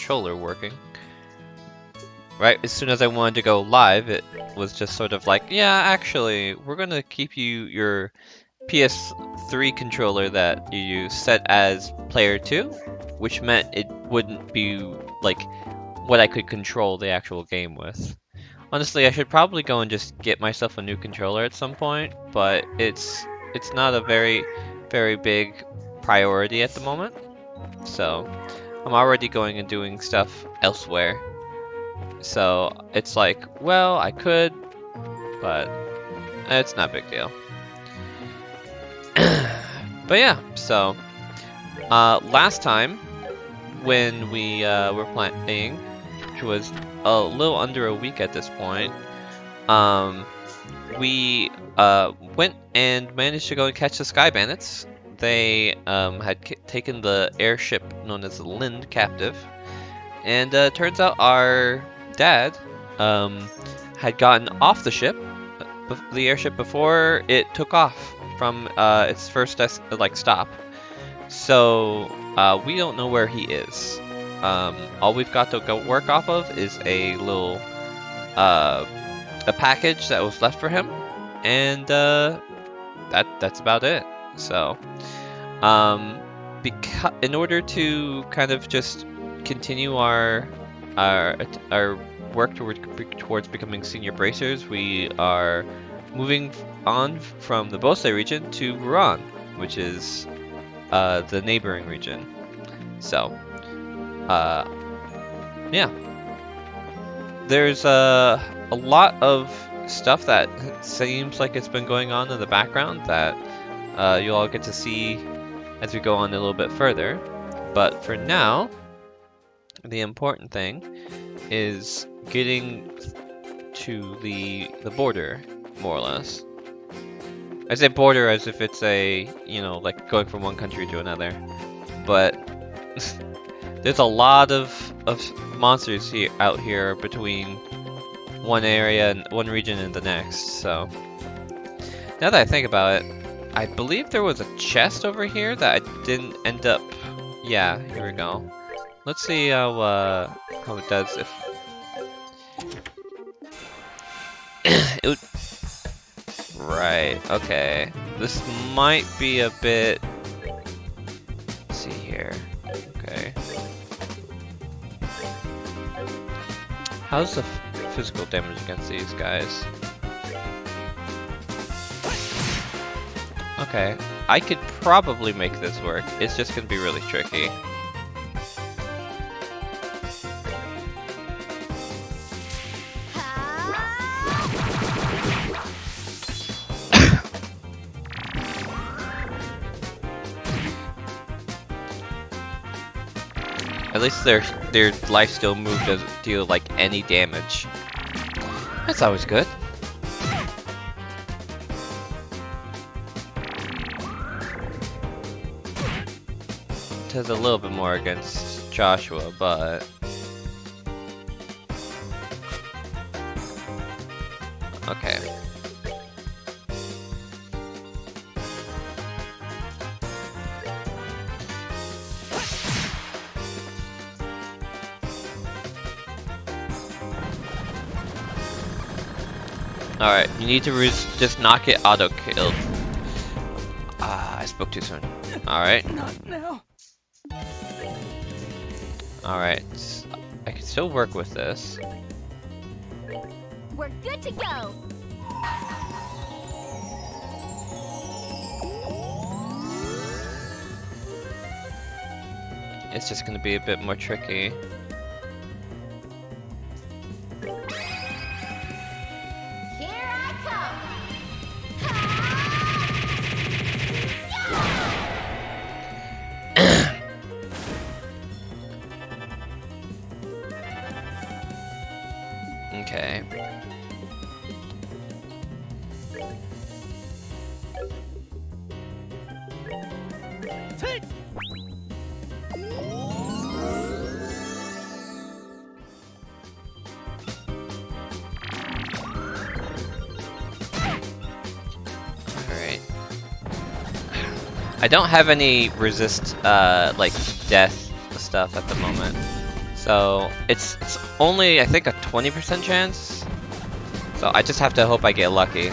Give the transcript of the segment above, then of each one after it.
controller working. Right as soon as I wanted to go live, it was just sort of like, yeah, actually, we're gonna keep your PS3 controller that you use set as player 2, which meant it wouldn't be like what I could control the actual game with. Honestly, I should probably go and just get myself a new controller at some point, but it's not a very big priority at the moment. So I'm already going and doing stuff elsewhere. So it's like, well, I could, but it's not a big deal. But yeah, so last time when we were playing, which was a little under a week at this point, we went and managed to go and catch the Sky Bandits. They had taken the airship known as the Lind captive, and turns out our dad had gotten off the ship, the airship, before it took off from its first stop. So we don't know where he is. All we've got to go work off of is a little a package that was left for him, and that's about it. So in order to kind of just continue our work towards becoming senior bracers, we are moving on from the Bose region to Ruan, which is the neighboring region. So yeah, there's a lot of stuff that seems like it's been going on in the background that you'll all get to see as we go on a little bit further. But for now, the important thing is getting to the border, more or less. I say border as if it's a, like going from one country to another, but there's a lot of monsters out here between one area and one region and the next. So now that I think about it, I believe there was a chest over here that I didn't end up. Yeah, here we go. Let's see how it does if it would... Right, okay. This might be a bit... Let's see here. Okay. How's the physical damage against these guys? Okay, I could probably make this work. It's just gonna be really tricky. At least their life steal move doesn't deal like any damage. That's always good. It does a little bit more against Joshua, but okay. Alright, you need to just not get auto-killed. Ah, I spoke too soon. Alright. Not now. Alright. I can still work with this. We're good to go. It's just gonna be a bit more tricky. Okay. Alright. I don't have any resist like death stuff at the moment. So it's only, I think, a 20% chance. So I just have to hope I get lucky.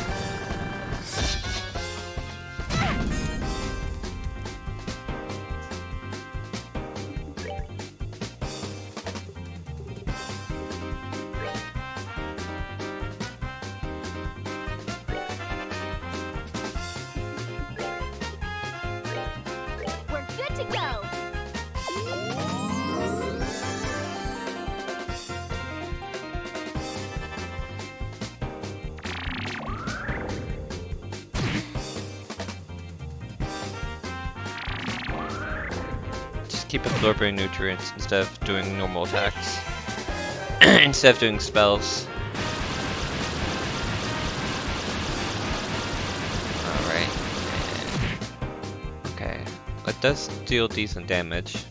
We're good to go. Just keep absorbing nutrients instead of doing normal attacks. Instead of doing spells. Alright. Okay. It does deal decent damage.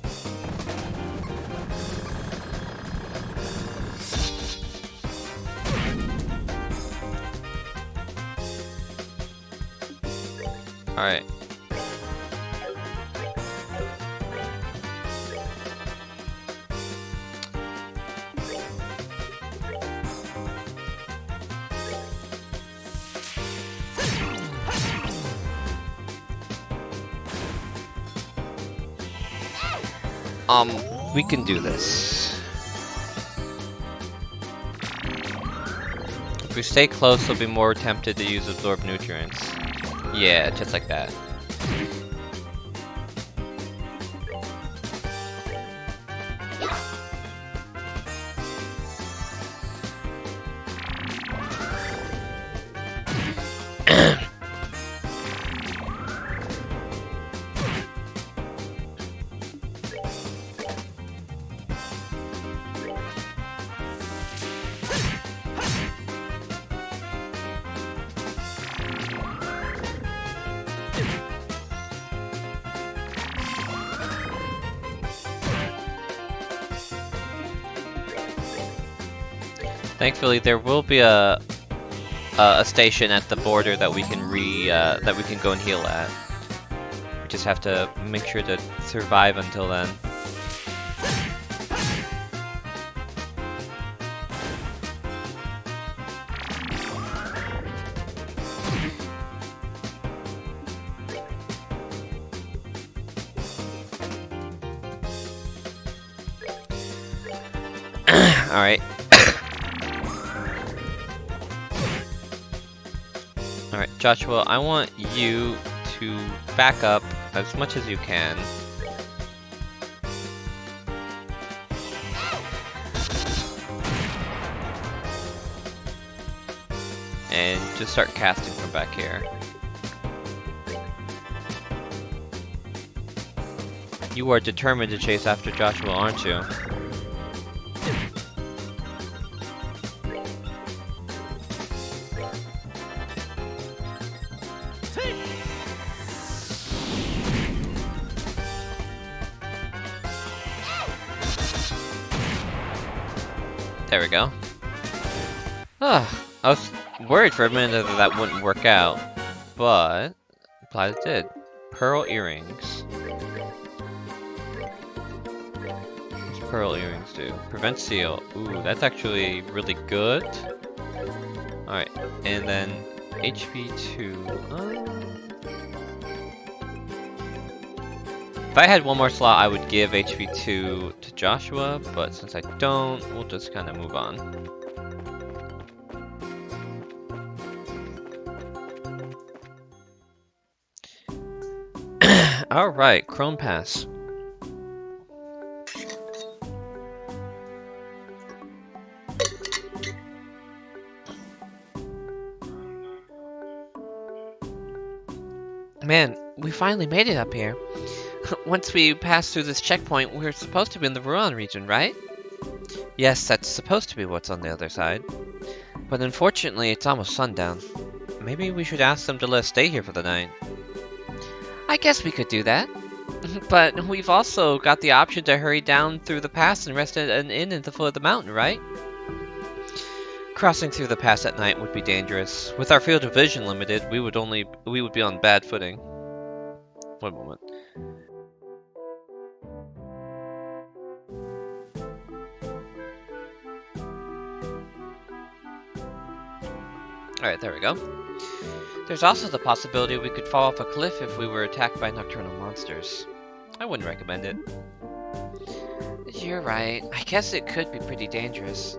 Alright. We can do this. If we stay close, we'll be more tempted to use absorb nutrients. Yeah, just like that. Thankfully, there will be a station at the border that we can go and heal at. We just have to make sure to survive until then. All right. Alright, Joshua, I want you to back up as much as you can. And just start casting from back here. You are determined to chase after Joshua, aren't you? There we go. Ah, I was worried for a minute that that wouldn't work out, but glad it did. Pearl earrings. What's pearl earrings do? Prevent seal. Ooh, that's actually really good. Alright, and then HP 2. If I had one more slot, I would give HP 2 to Joshua, but since I don't, we'll just kind of move on. Alright, Chrome Pass. Man, we finally made it up here. Once we pass through this checkpoint, we're supposed to be in the Ruan region, right? Yes, that's supposed to be what's on the other side. But unfortunately, it's almost sundown. Maybe we should ask them to let us stay here for the night. I guess we could do that. But we've also got the option to hurry down through the pass and rest at an inn at the foot of the mountain, right? Crossing through the pass at night would be dangerous. With our field of vision limited, we would be on bad footing. One moment. Alright, there we go. There's also the possibility we could fall off a cliff if we were attacked by nocturnal monsters. I wouldn't recommend it. You're right. I guess it could be pretty dangerous.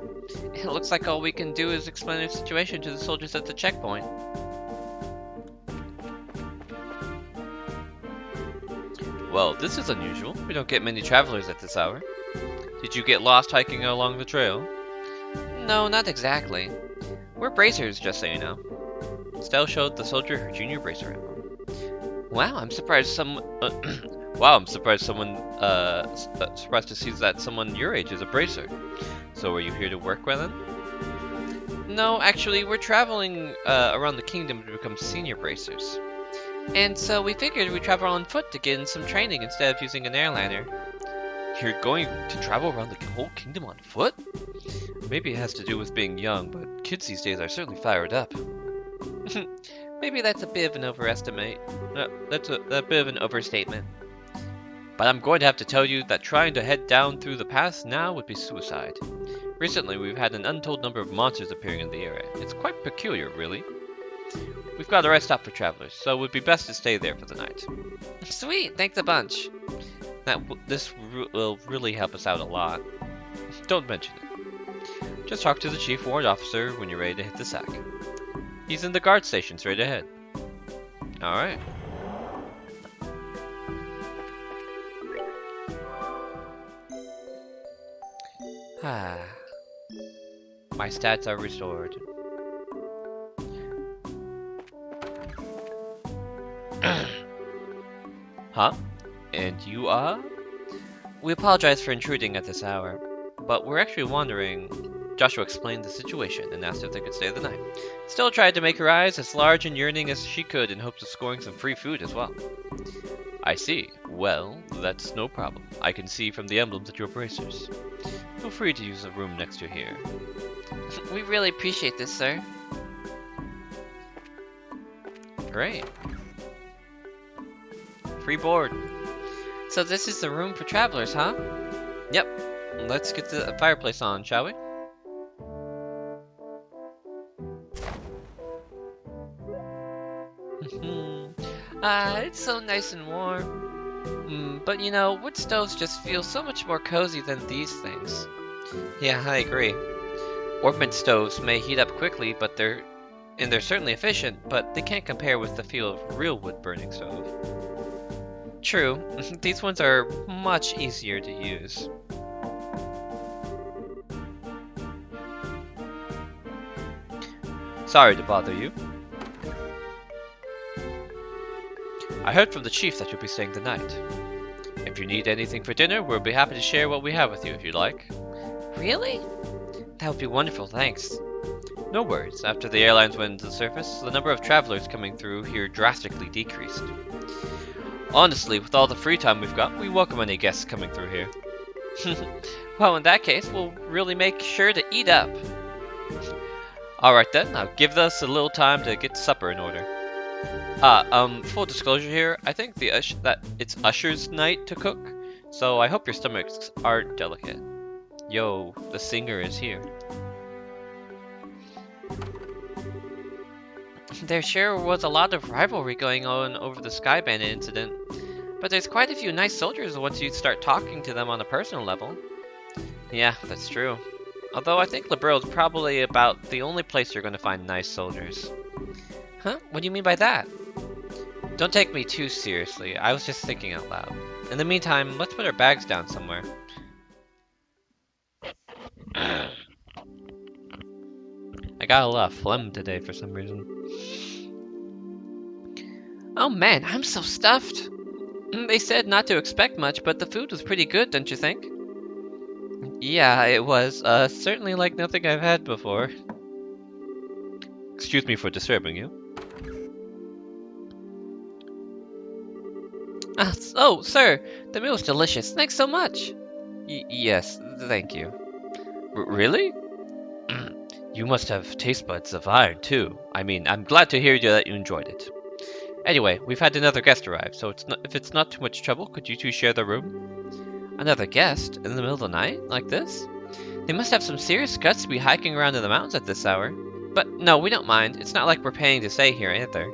It looks like all we can do is explain the situation to the soldiers at the checkpoint. Well, this is unusual. We don't get many travelers at this hour. Did you get lost hiking along the trail? No, not exactly. We're bracers, just so you know. Stell showed the soldier her junior bracer emblem. Wow, I'm surprised surprised to see that someone your age is a bracer. So are you here to work with them? No, actually, we're traveling around the kingdom to become senior bracers. And so we figured we'd travel on foot to get in some training instead of using an airliner. You're going to travel around the whole kingdom on foot? Maybe it has to do with being young, but kids these days are certainly fired up. Maybe that's a bit of an overestimate. That's a bit of an overstatement. But I'm going to have to tell you that trying to head down through the pass now would be suicide. Recently, we've had an untold number of monsters appearing in the area. It's quite peculiar, really. We've got a rest stop for travelers, so it would be best to stay there for the night. Sweet, thanks a bunch. This will really help us out a lot. Don't mention it. Just talk to the chief warrant officer when you're ready to hit the sack. He's in the guard station straight ahead. Alright. My stats are restored. Huh? And you are? We apologize for intruding at this hour, but we're actually wondering... Joshua explained the situation and asked if they could stay the night. Still tried to make her eyes as large and yearning as she could in hopes of scoring some free food as well. I see. Well, that's no problem. I can see from the emblems that you're bracers. Feel free to use the room next to here. We really appreciate this, sir. Great. Free board. So this is the room for travelers, huh? Yep. Let's get the fireplace on, shall we? It's so nice and warm. But you know, wood stoves just feel so much more cozy than these things. Yeah, I agree. Orpiment stoves may heat up quickly, but they're certainly efficient, but they can't compare with the feel of a real wood-burning stove. True, these ones are much easier to use. Sorry to bother you. I heard from the chief that you'll be staying the night. If you need anything for dinner, we'll be happy to share what we have with you if you'd like. Really? That would be wonderful, thanks. No worries, after the airlines went into the surface, the number of travelers coming through here drastically decreased. Honestly, with all the free time we've got, we welcome any guests coming through here. Well, in that case, we'll really make sure to eat up. Alright then, now give us a little time to get supper in order. Full disclosure here, I think that it's Usher's night to cook, so I hope your stomachs aren't delicate. Yo, the singer is here. There sure was a lot of rivalry going on over the Sky Bandit incident, but there's quite a few nice soldiers once you start talking to them on a personal level. Yeah, that's true. Although I think Liberl is probably about the only place you're going to find nice soldiers. Huh? What do you mean by that? Don't take me too seriously, I was just thinking out loud. In the meantime, let's put our bags down somewhere. I got a lot of phlegm today for some reason. Oh man, I'm so stuffed. They said not to expect much, but the food was pretty good, don't you think? Yeah, it was. Certainly like nothing I've had before. Excuse me for disturbing you. Oh, sir, the meal was delicious. Thanks so much. Yes, thank you. Really? You must have taste buds of iron, too. I mean, I'm glad to hear that you enjoyed it. Anyway, we've had another guest arrive, so if it's not too much trouble, could you two share the room? Another guest? In the middle of the night? Like this? They must have some serious guts to be hiking around in the mountains at this hour. But no, we don't mind. It's not like we're paying to stay here either.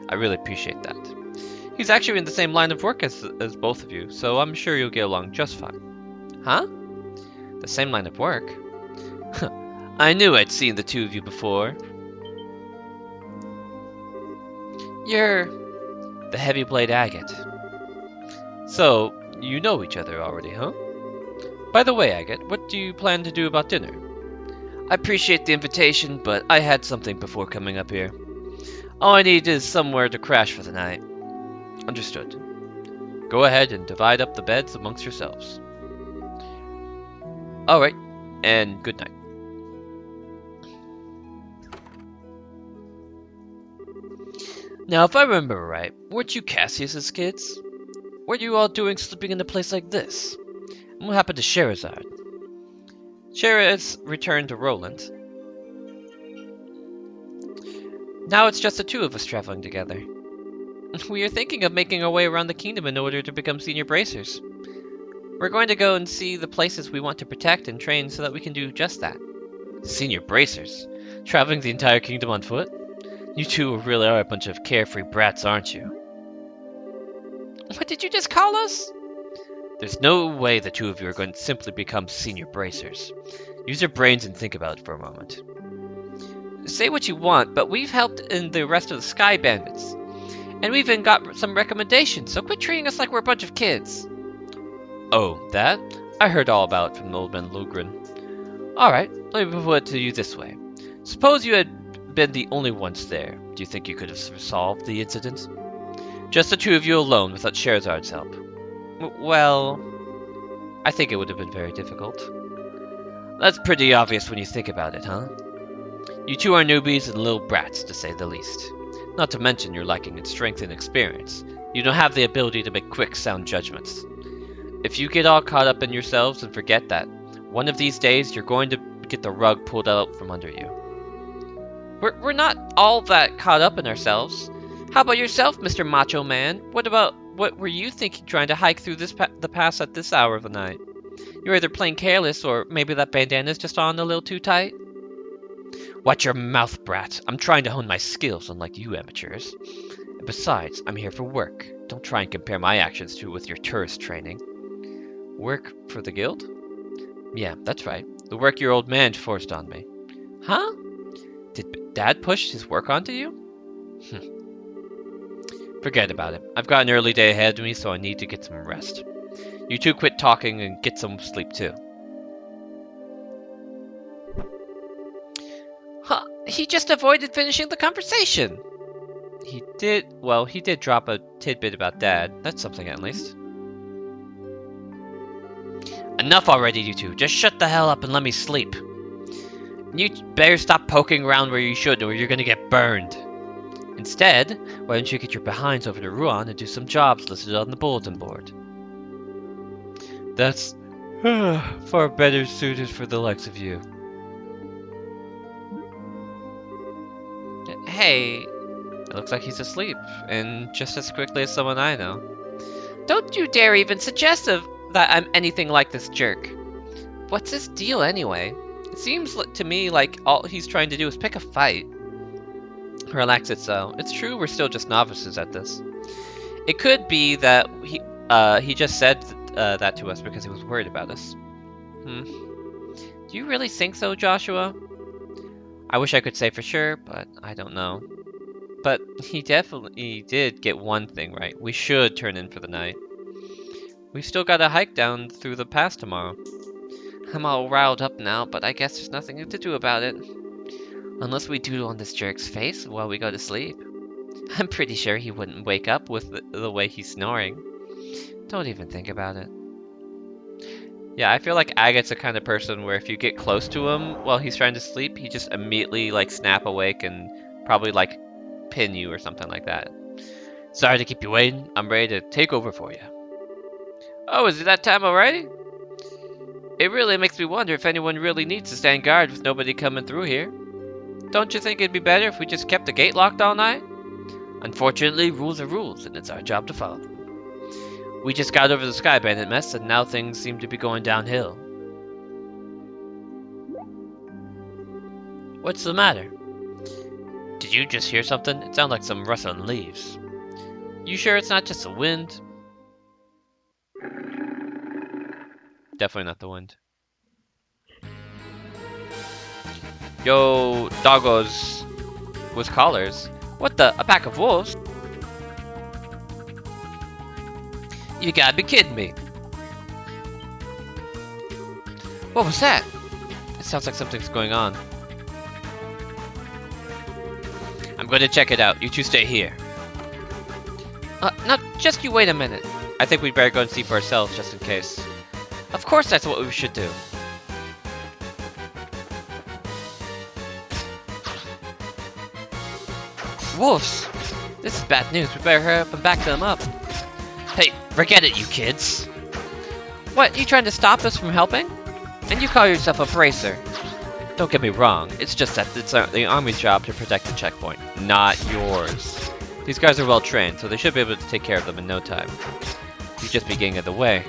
I really appreciate that. He's actually in the same line of work as both of you, so I'm sure you'll get along just fine. Huh? The same line of work? I knew I'd seen the two of you before. You're the heavy blade agate. So, you know each other already, huh? By the way, Agate, what do you plan to do about dinner? I appreciate the invitation, but I had something before coming up here. All I need is somewhere to crash for the night. Understood. Go ahead and divide up the beds amongst yourselves. Alright, and good night. Now, if I remember right, weren't you Cassius's kids? What are you all doing sleeping in a place like this? And what happened to Sherazade? Sheraz returned to Roland. Now it's just the two of us traveling together. We are thinking of making our way around the kingdom in order to become senior bracers. We're going to go and see the places we want to protect and train so that we can do just that. Senior bracers? Traveling the entire kingdom on foot? You two really are a bunch of carefree brats, aren't you? What did you just call us? There's no way the two of you are going to simply become senior bracers. Use your brains and think about it for a moment. Say what you want, but we've helped in the rest of the Sky Bandits. And we've even got some recommendations, so quit treating us like we're a bunch of kids. Oh, that? I heard all about it from old man Lugren. Alright, let me put it to you this way. Suppose you had been the only ones there. Do you think you could have solved the incident? Just the two of you alone without Sherazade's help. Well, I think it would have been very difficult. That's pretty obvious when you think about it, huh? You two are newbies and little brats, to say the least. Not to mention you're lacking in strength and experience. You don't have the ability to make quick, sound judgments. If you get all caught up in yourselves and forget that, one of these days you're going to get the rug pulled out from under you. We're not all that caught up in ourselves. How about yourself, Mr. Macho Man? What were you thinking trying to hike through the pass at this hour of the night? You're either playing careless or maybe that bandana's just on a little too tight. Watch your mouth, brat. I'm trying to hone my skills, unlike you amateurs. And besides, I'm here for work. Don't try and compare my actions with your tourist training. Work for the guild? Yeah, that's right. The work your old man forced on me. Huh? Did Dad push his work onto you? Forget about it. I've got an early day ahead of me, so I need to get some rest. You two quit talking and get some sleep, too. Huh? He just avoided finishing the conversation. He did drop a tidbit about Dad. That's something, at least. Enough already, you two. Just shut the hell up and let me sleep. You better stop poking around where you shouldn't, or you're gonna get burned. Instead, why don't you get your behinds over to Ruan and do some jobs listed on the bulletin board? That's far better suited for the likes of you. Hey, it looks like he's asleep, and just as quickly as someone I know. Don't you dare even suggest that I'm anything like this jerk. What's his deal anyway? It seems to me like all he's trying to do is pick a fight. Relax it so. It's true we're still just novices at this. It could be that he just said that to us because he was worried about us. Do you really think so, Joshua? I wish I could say for sure, but I don't know. But he definitely did get one thing right. We should turn in for the night. We've still got a hike down through the pass tomorrow. I'm all riled up now, but I guess there's nothing to do about it. Unless we doodle on this jerk's face while we go to sleep. I'm pretty sure he wouldn't wake up with the way he's snoring. Don't even think about it. Yeah, I feel like Agate's the kind of person where if you get close to him while he's trying to sleep, he just immediately snap awake and probably pin you or something like that. Sorry to keep you waiting. I'm ready to take over for you. Oh, is it that time already? It really makes me wonder if anyone really needs to stand guard with nobody coming through here. Don't you think it'd be better if we just kept the gate locked all night? Unfortunately, rules are rules, and it's our job to follow them. We just got over the Sky Bandit mess, and now things seem to be going downhill. What's the matter? Did you just hear something? It sounded like some rustling leaves. You sure it's not just the wind? Definitely not the wind. Yo, doggos with collars. What the? A pack of wolves? You gotta be kidding me. What was that? It sounds like something's going on. I'm going to check it out. You two stay here. No, just you wait a minute. I think we'd better go and see for ourselves, just in case. Of course that's what we should do. Wolves! This is bad news. We better hurry up and back them up. Hey, forget it, you kids. What, you trying to stop us from helping? And you call yourself a bracer. Don't get me wrong, it's just that it's the army's job to protect the checkpoint, not yours. These guys are well trained, so they should be able to take care of them in no time. You'd just be getting in the way.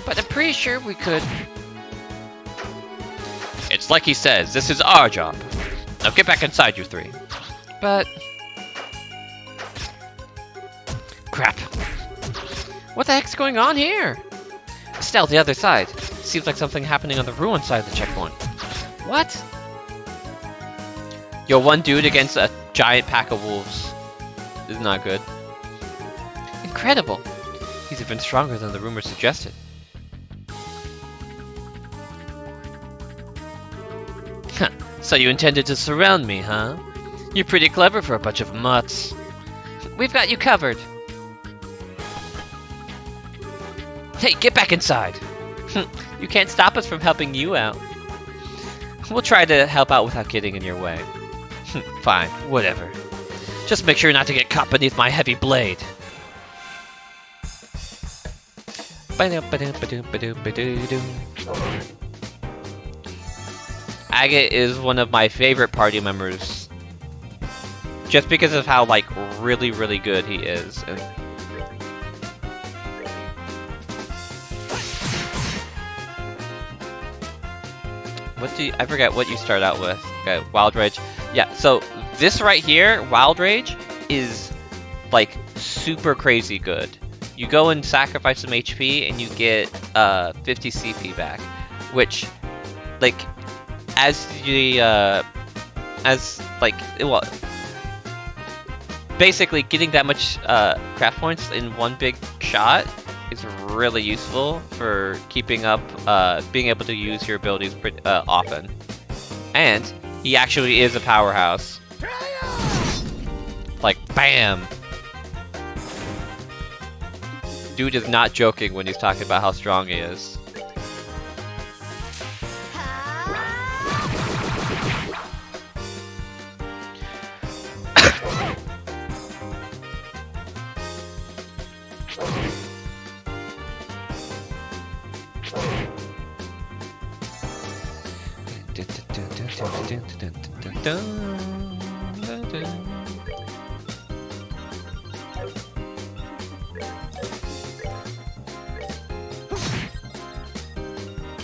But I'm pretty sure we could. It's like he says, this is our job. Now get back inside, you three. But... crap. What the heck's going on here? Estelle, the other side. Seems like something happening on the Ruan side of the checkpoint. What? Yo, one dude against a giant pack of wolves. This is not good. Incredible. He's even stronger than the rumor suggested. So you intended to surround me, huh? You're pretty clever for a bunch of mutts. We've got you covered. Hey, get back inside. You can't stop us from helping you out. We'll try to help out without getting in your way. Fine, whatever. Just make sure not to get caught beneath my heavy blade. Agate is one of my favorite party members. Just because of how, like, really, really good he is. I forget what you start out with. Okay, Wild Rage. Yeah, so this right here, Wild Rage, is like super crazy good. You go and sacrifice some HP and you get 50 CP back, which, like, basically getting that much craft points in one big shot is really useful for keeping up, being able to use your abilities often. And he actually is a powerhouse. Like, bam! Dude is not joking when he's talking about how strong he is.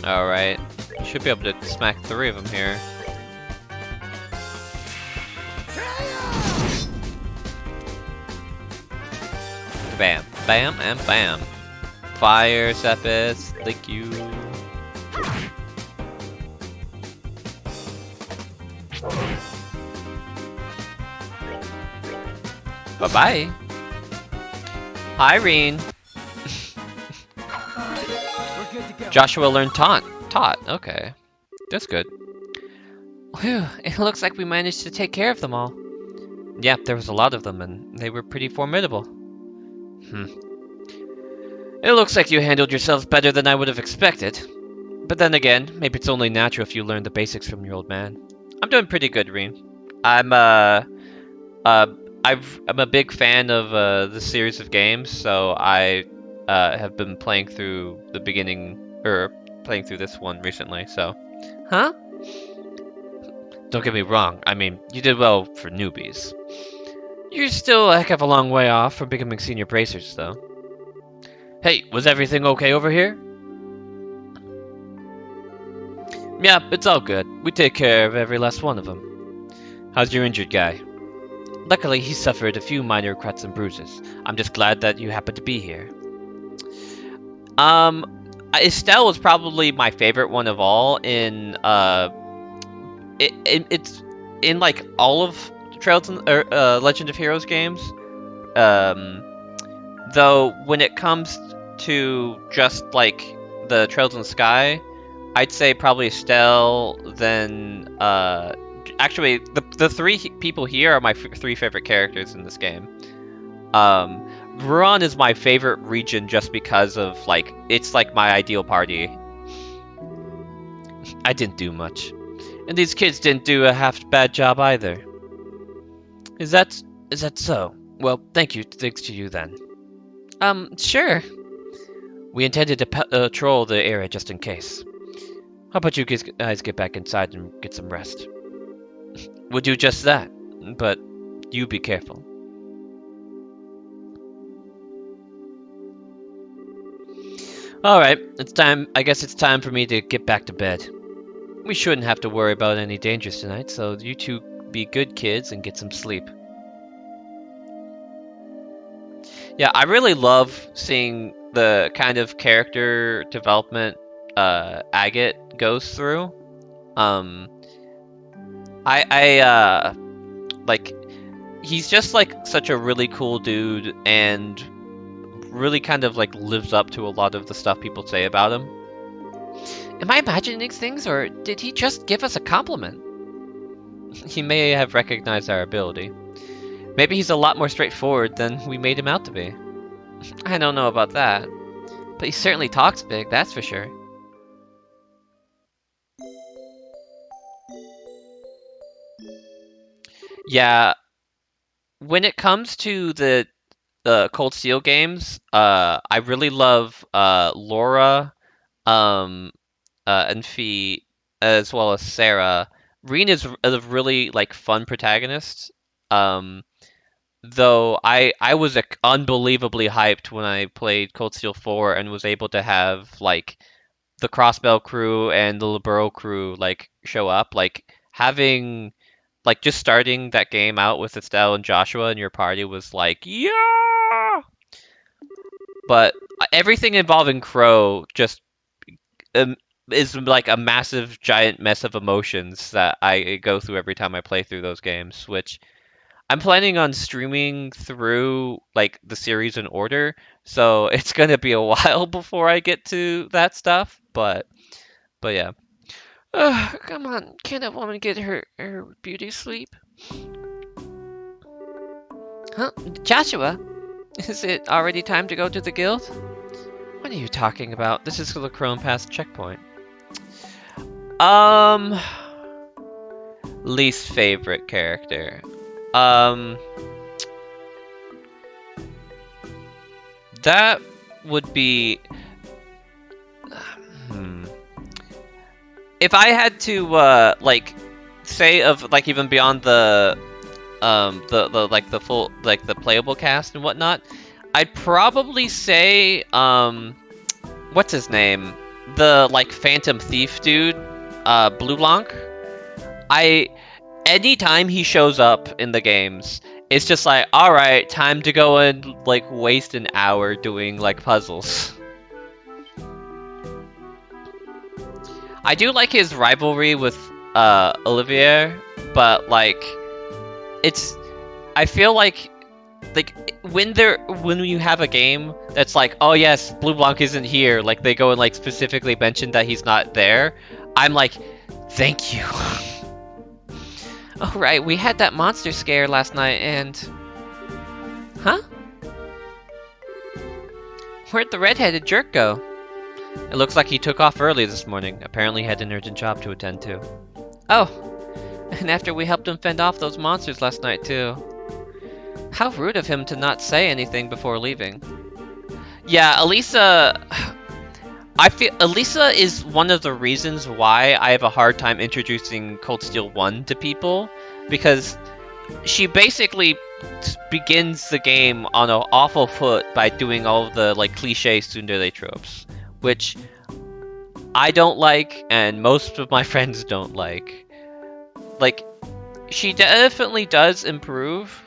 Alright, you should be able to smack 3 of them here. Bam, bam, and bam. Fire, Sepis, thank you. Bye-bye. Hi, Reen. Joshua learned taunt. Okay. That's good. Whew, it looks like we managed to take care of them all. Yeah, there was a lot of them, and they were pretty formidable. It looks like you handled yourselves better than I would have expected. But then again, maybe it's only natural if you learn the basics from your old man. I'm doing pretty good, Reen. I'm a big fan of this series of games, so I have been playing through the beginning, or playing through this one recently, so. Huh? Don't get me wrong, I mean, you did well for newbies. You're still a heck of a long way off from becoming senior bracers, though. Hey, was everything okay over here? Yeah, it's all good. We take care of every last one of them. How's your injured guy? Luckily, he suffered a few minor cuts and bruises. I'm just glad that you happened to be here. Estelle was probably my favorite one of all in it's in like all of Trails and Legend of Heroes games. Um, though when it comes to just like the Trails in the Sky, I'd say probably Estelle. Then actually the three people here are my three favorite characters in this game. Ruan is my favorite region just because of like it's like my ideal party. I didn't do much. And these kids didn't do a half bad job either. Is that so? Well, thank you. Thanks to you then. Sure. We intended to patrol the area just in case. How about you guys get back inside and get some rest? We'll do just that, but you be careful. All right, it's time. I guess it's time for me to get back to bed. We shouldn't have to worry about any dangers tonight, so you two be good kids and get some sleep. Yeah, I really love seeing the kind of character development Agate goes through. Um, I like he's just like such a really cool dude and really kind of like lives up to a lot of the stuff people say about him. Am I imagining things, or did he just give us a compliment? He may have recognized our ability. Maybe he's a lot more straightforward than we made him out to be. I don't know about that, but he certainly talks big, that's for sure. Yeah, when it comes to the Cold Steel games, I really love Laura, um, and Fee, as well as Sarah. Reen is a really like fun protagonist. Um, though I was unbelievably hyped when I played Cold Steel 4 and was able to have like the Crossbell crew and the Libero crew like show up. Like having like just starting that game out with Estelle and Joshua in your party was like, yeah. But everything involving Crow just um, is like a massive giant mess of emotions that I go through every time I play through those games, which I'm planning on streaming through like the series in order, so it's gonna be a while before I get to that stuff, but yeah. Come on, can't a woman get her beauty sleep? Huh? Joshua, is it already time to go to the guild? What are you talking about? This is the Chrome Pass checkpoint. Um, least favorite character. Um, that would be. If I had to like say of like even beyond the like the full like the playable cast and whatnot, I'd probably say what's his name? The like Phantom Thief dude, Blue Blanc. I anytime he shows up in the games, it's just like, all right, time to go and like waste an hour doing like puzzles. I do like his rivalry with Olivier, but like it's I feel like when you have a game that's like, oh yes, Blue Blanc isn't here, like they go and like specifically mention that he's not there, I'm like, thank you. Oh right, we had that monster scare last night and huh? Where'd the redheaded jerk go? It looks like he took off early this morning. Apparently he had an urgent job to attend to. Oh, and after we helped him fend off those monsters last night too. How rude of him to not say anything before leaving. Yeah, Elisa... I feel Elisa is one of the reasons why I have a hard time introducing Cold Steel 1 to people, because she basically begins the game on an awful foot by doing all of the like cliche tsundere tropes, which I don't like, and most of my friends don't like. Like, she definitely does improve,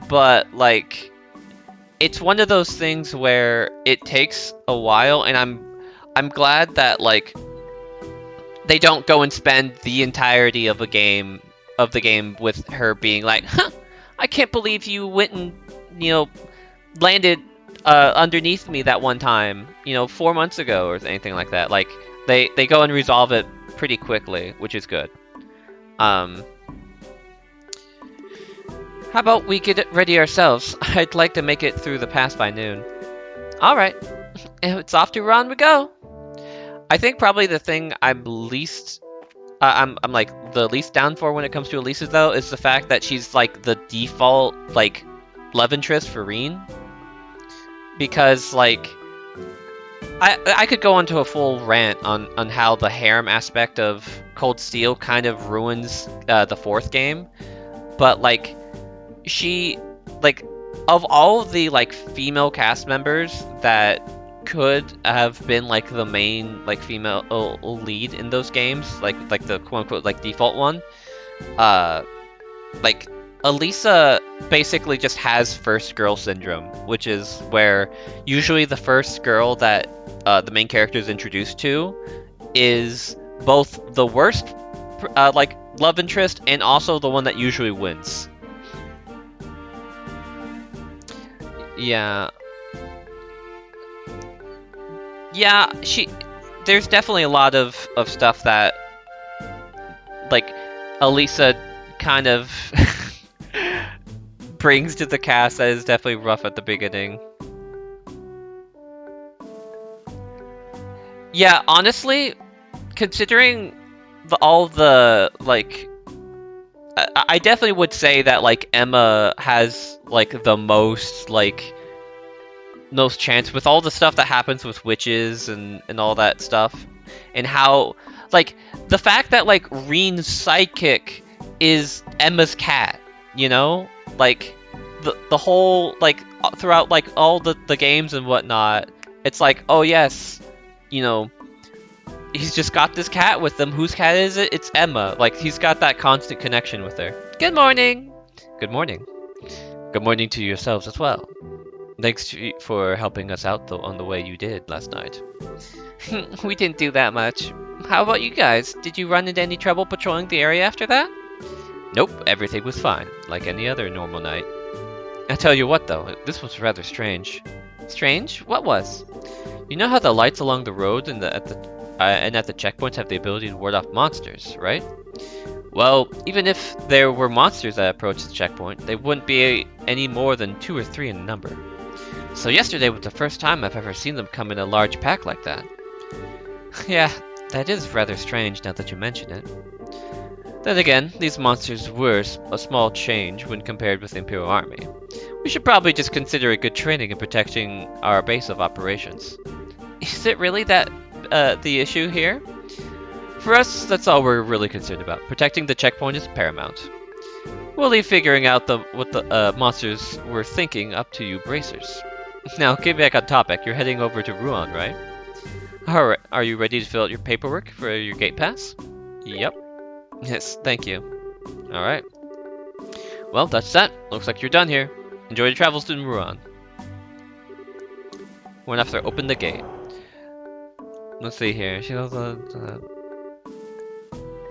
but like, it's one of those things where it takes a while, and I'm glad that like they don't go and spend the entirety of the game with her being like, huh, I can't believe you went and, you know, landed underneath me that one time, 4 months ago or anything like that. Like they go and resolve it pretty quickly, which is good. How about we get ready ourselves? I'd like to make it through the pass by noon. All right, it's off to Ruan we go. I think probably the thing I'm least I'm like the least down for when it comes to Elisa's though is the fact that she's like the default like love interest for Reen, because like I could go into a full rant on how the harem aspect of Cold Steel kind of ruins the fourth game, but like she like of all of the like female cast members that could have been like the main like female lead in those games, like the quote unquote like default one, like Elisa basically just has first girl syndrome, which is where usually the first girl that the main character is introduced to is both the worst like love interest and also the one that usually wins. Yeah. Yeah, there's definitely a lot of stuff that like Elisa kind of brings to the cast that is definitely rough at the beginning. Yeah, honestly, considering all the like I definitely would say that like Emma has like the most chance with all the stuff that happens with witches and all that stuff, and how like the fact that like Reen's sidekick is Emma's cat, like the whole like throughout like all the games and whatnot, it's like, oh yes, he's just got this cat with him. Whose cat is it? It's Emma. Like he's got that constant connection with her. Good morning. Good morning. Good morning to yourselves as well. Thanks for helping us out on the way you did last night. We didn't do that much. How about you guys? Did you run into any trouble patrolling the area after that? Nope, everything was fine, like any other normal night. I tell you what though, this was rather strange. Strange? What was? You know how the lights along the road and at the checkpoints have the ability to ward off monsters, right? Well, even if there were monsters that approached the checkpoint, they wouldn't be any more than 2 or 3 in number. So yesterday was the first time I've ever seen them come in a large pack like that. Yeah, that is rather strange now that you mention it. Then again, these monsters were a small change when compared with the Imperial Army. We should probably just consider it good training in protecting our base of operations. Is it really that the issue here? For us, that's all we're really concerned about. Protecting the checkpoint is paramount. We'll leave figuring out what the monsters were thinking up to you bracers. Now, get back on topic. You're heading over to Ruan, right? Alright, are you ready to fill out your paperwork for your gate pass? Yep. Yes, thank you. Alright. Well, that's that. Looks like you're done here. Enjoy your travels to Ruan. We're gonna have to open the gate. Let's see here. She goes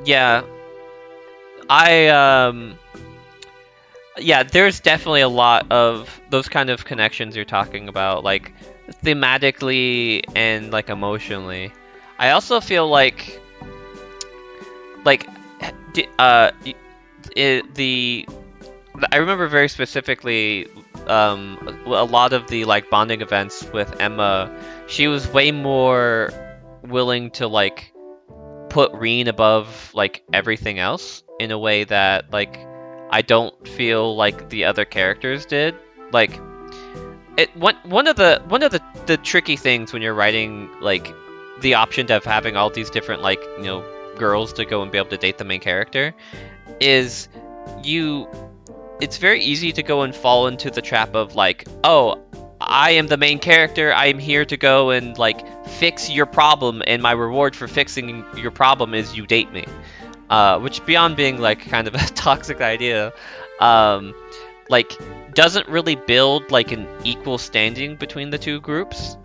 yeah. Yeah, there's definitely a lot of those kind of connections you're talking about, like thematically and like emotionally. I also feel like I remember very specifically a lot of the like bonding events with Emma. She was way more willing to like put Reen above like everything else in a way that like I don't feel like the other characters did. Like one of the tricky things when you're writing like the option of having all these different like girls to go and be able to date the main character is it's very easy to go and fall into the trap of like, oh, I am the main character. I am here to go and like fix your problem, and my reward for fixing your problem is you date me. Which beyond being like kind of a toxic idea, like doesn't really build like an equal standing between the two groups.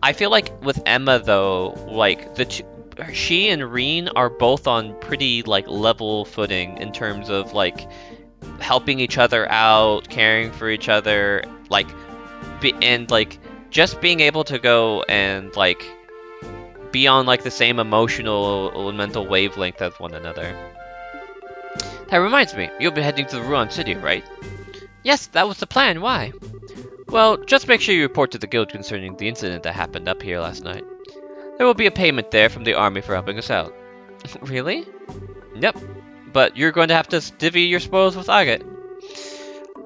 I feel like with Emma though, like she and Reen are both on pretty like level footing in terms of like helping each other out, caring for each other, like and like just being able to go and like be on like the same emotional and mental wavelength as one another. That reminds me, you'll be heading to the Ruan city, right? Yes, that was the plan. Why? Well, just make sure you report to the guild concerning the incident that happened up here last night. There will be a payment there from the army for helping us out. Really? Yep. But you're going to have to divvy your spoils with Agate.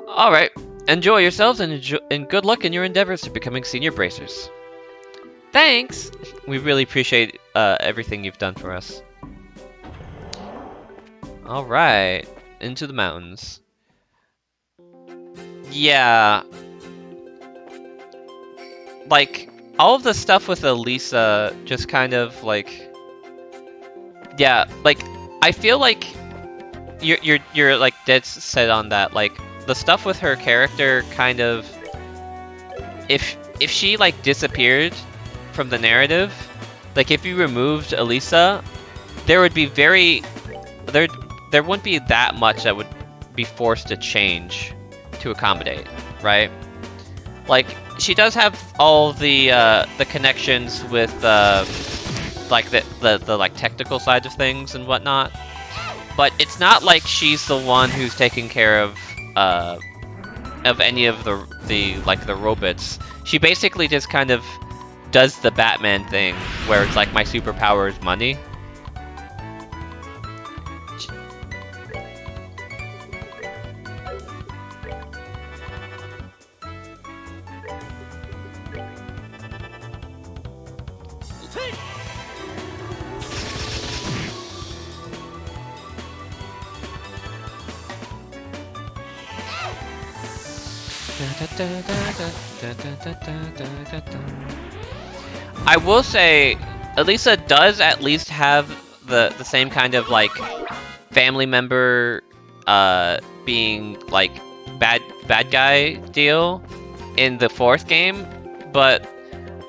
Alright. Enjoy yourselves and good luck in your endeavors to becoming senior bracers. Thanks! We really appreciate everything you've done for us. Alright. Into the mountains. Yeah. Like, all of the stuff with Elisa just kind of like... Yeah, like, I feel like you're like dead set on that. Like, the stuff with her character kind of... If she like disappeared from the narrative, like if you removed Elisa, there would be there wouldn't be that much that would be forced to change to accommodate, right? Like, she does have all the connections with like the like technical side of things and whatnot, but it's not like she's the one who's taking care of any of the robots. She basically just kind of does the Batman thing, where it's like, my superpower is money. I will say, Elisa does at least have the same kind of like family member being like bad guy deal in the fourth game, but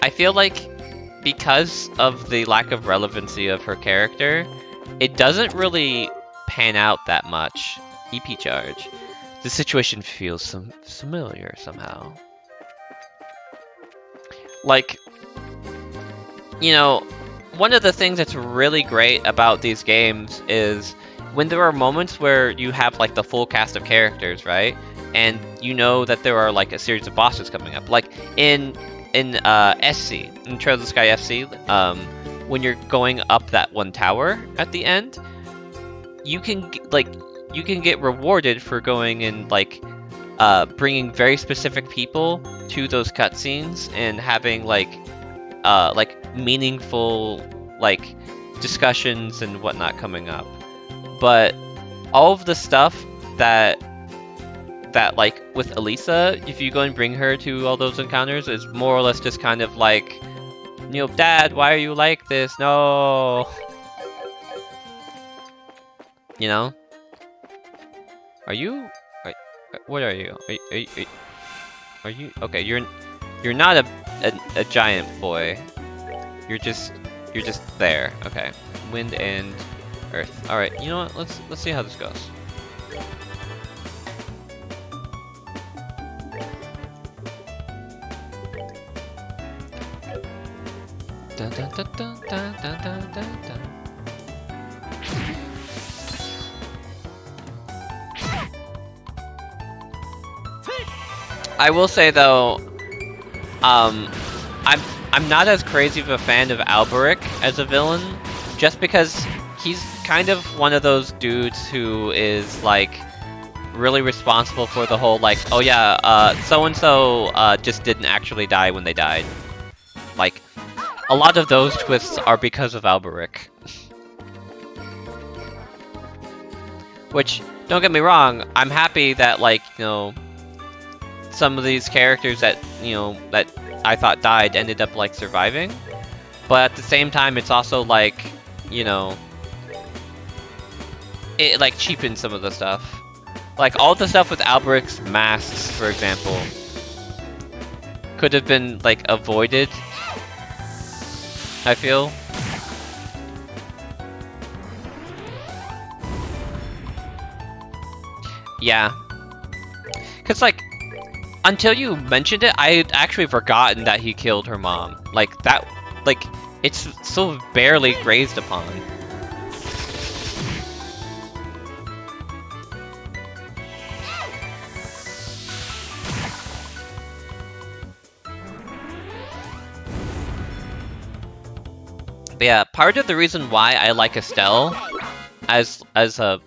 I feel like because of the lack of relevancy of her character, it doesn't really pan out that much. EP charge. The situation feels familiar somehow. Like, you know, one of the things that's really great about these games is when there are moments where you have like the full cast of characters, right? And you know that there are like a series of bosses coming up. Like in SC, in Trail of the Sky FC, when you're going up that one tower at the end, you can get rewarded for going and like bringing very specific people to those cutscenes and having like meaningful like discussions and whatnot coming up. But all of the stuff that like with Elisa, if you go and bring her to all those encounters, is more or less just kind of like, you know, Dad, why are you like this? No. You know? What are you? Are you okay? You're not a giant boy. You're just there. Okay. Wind and earth. All right. You know what? Let's see how this goes. Dun, dun, dun, dun, dun, dun, dun, dun, dun. I will say though, I'm not as crazy of a fan of Alberic as a villain, just because he's kind of one of those dudes who is like really responsible for the whole like, oh yeah, so and so just didn't actually die when they died. Like, a lot of those twists are because of Alberic. Which, don't get me wrong, I'm happy that like, you know, some of these characters that, you know, that I thought died ended up like surviving. But at the same time, it's also like, you know, it like cheapens some of the stuff. Like all the stuff with Alberic's masks, for example, could have been like avoided, I feel. Yeah. Cause like, until you mentioned it, I had actually forgotten that he killed her mom. Like that, like, it's so barely grazed upon. But yeah, part of the reason why I like Estelle as a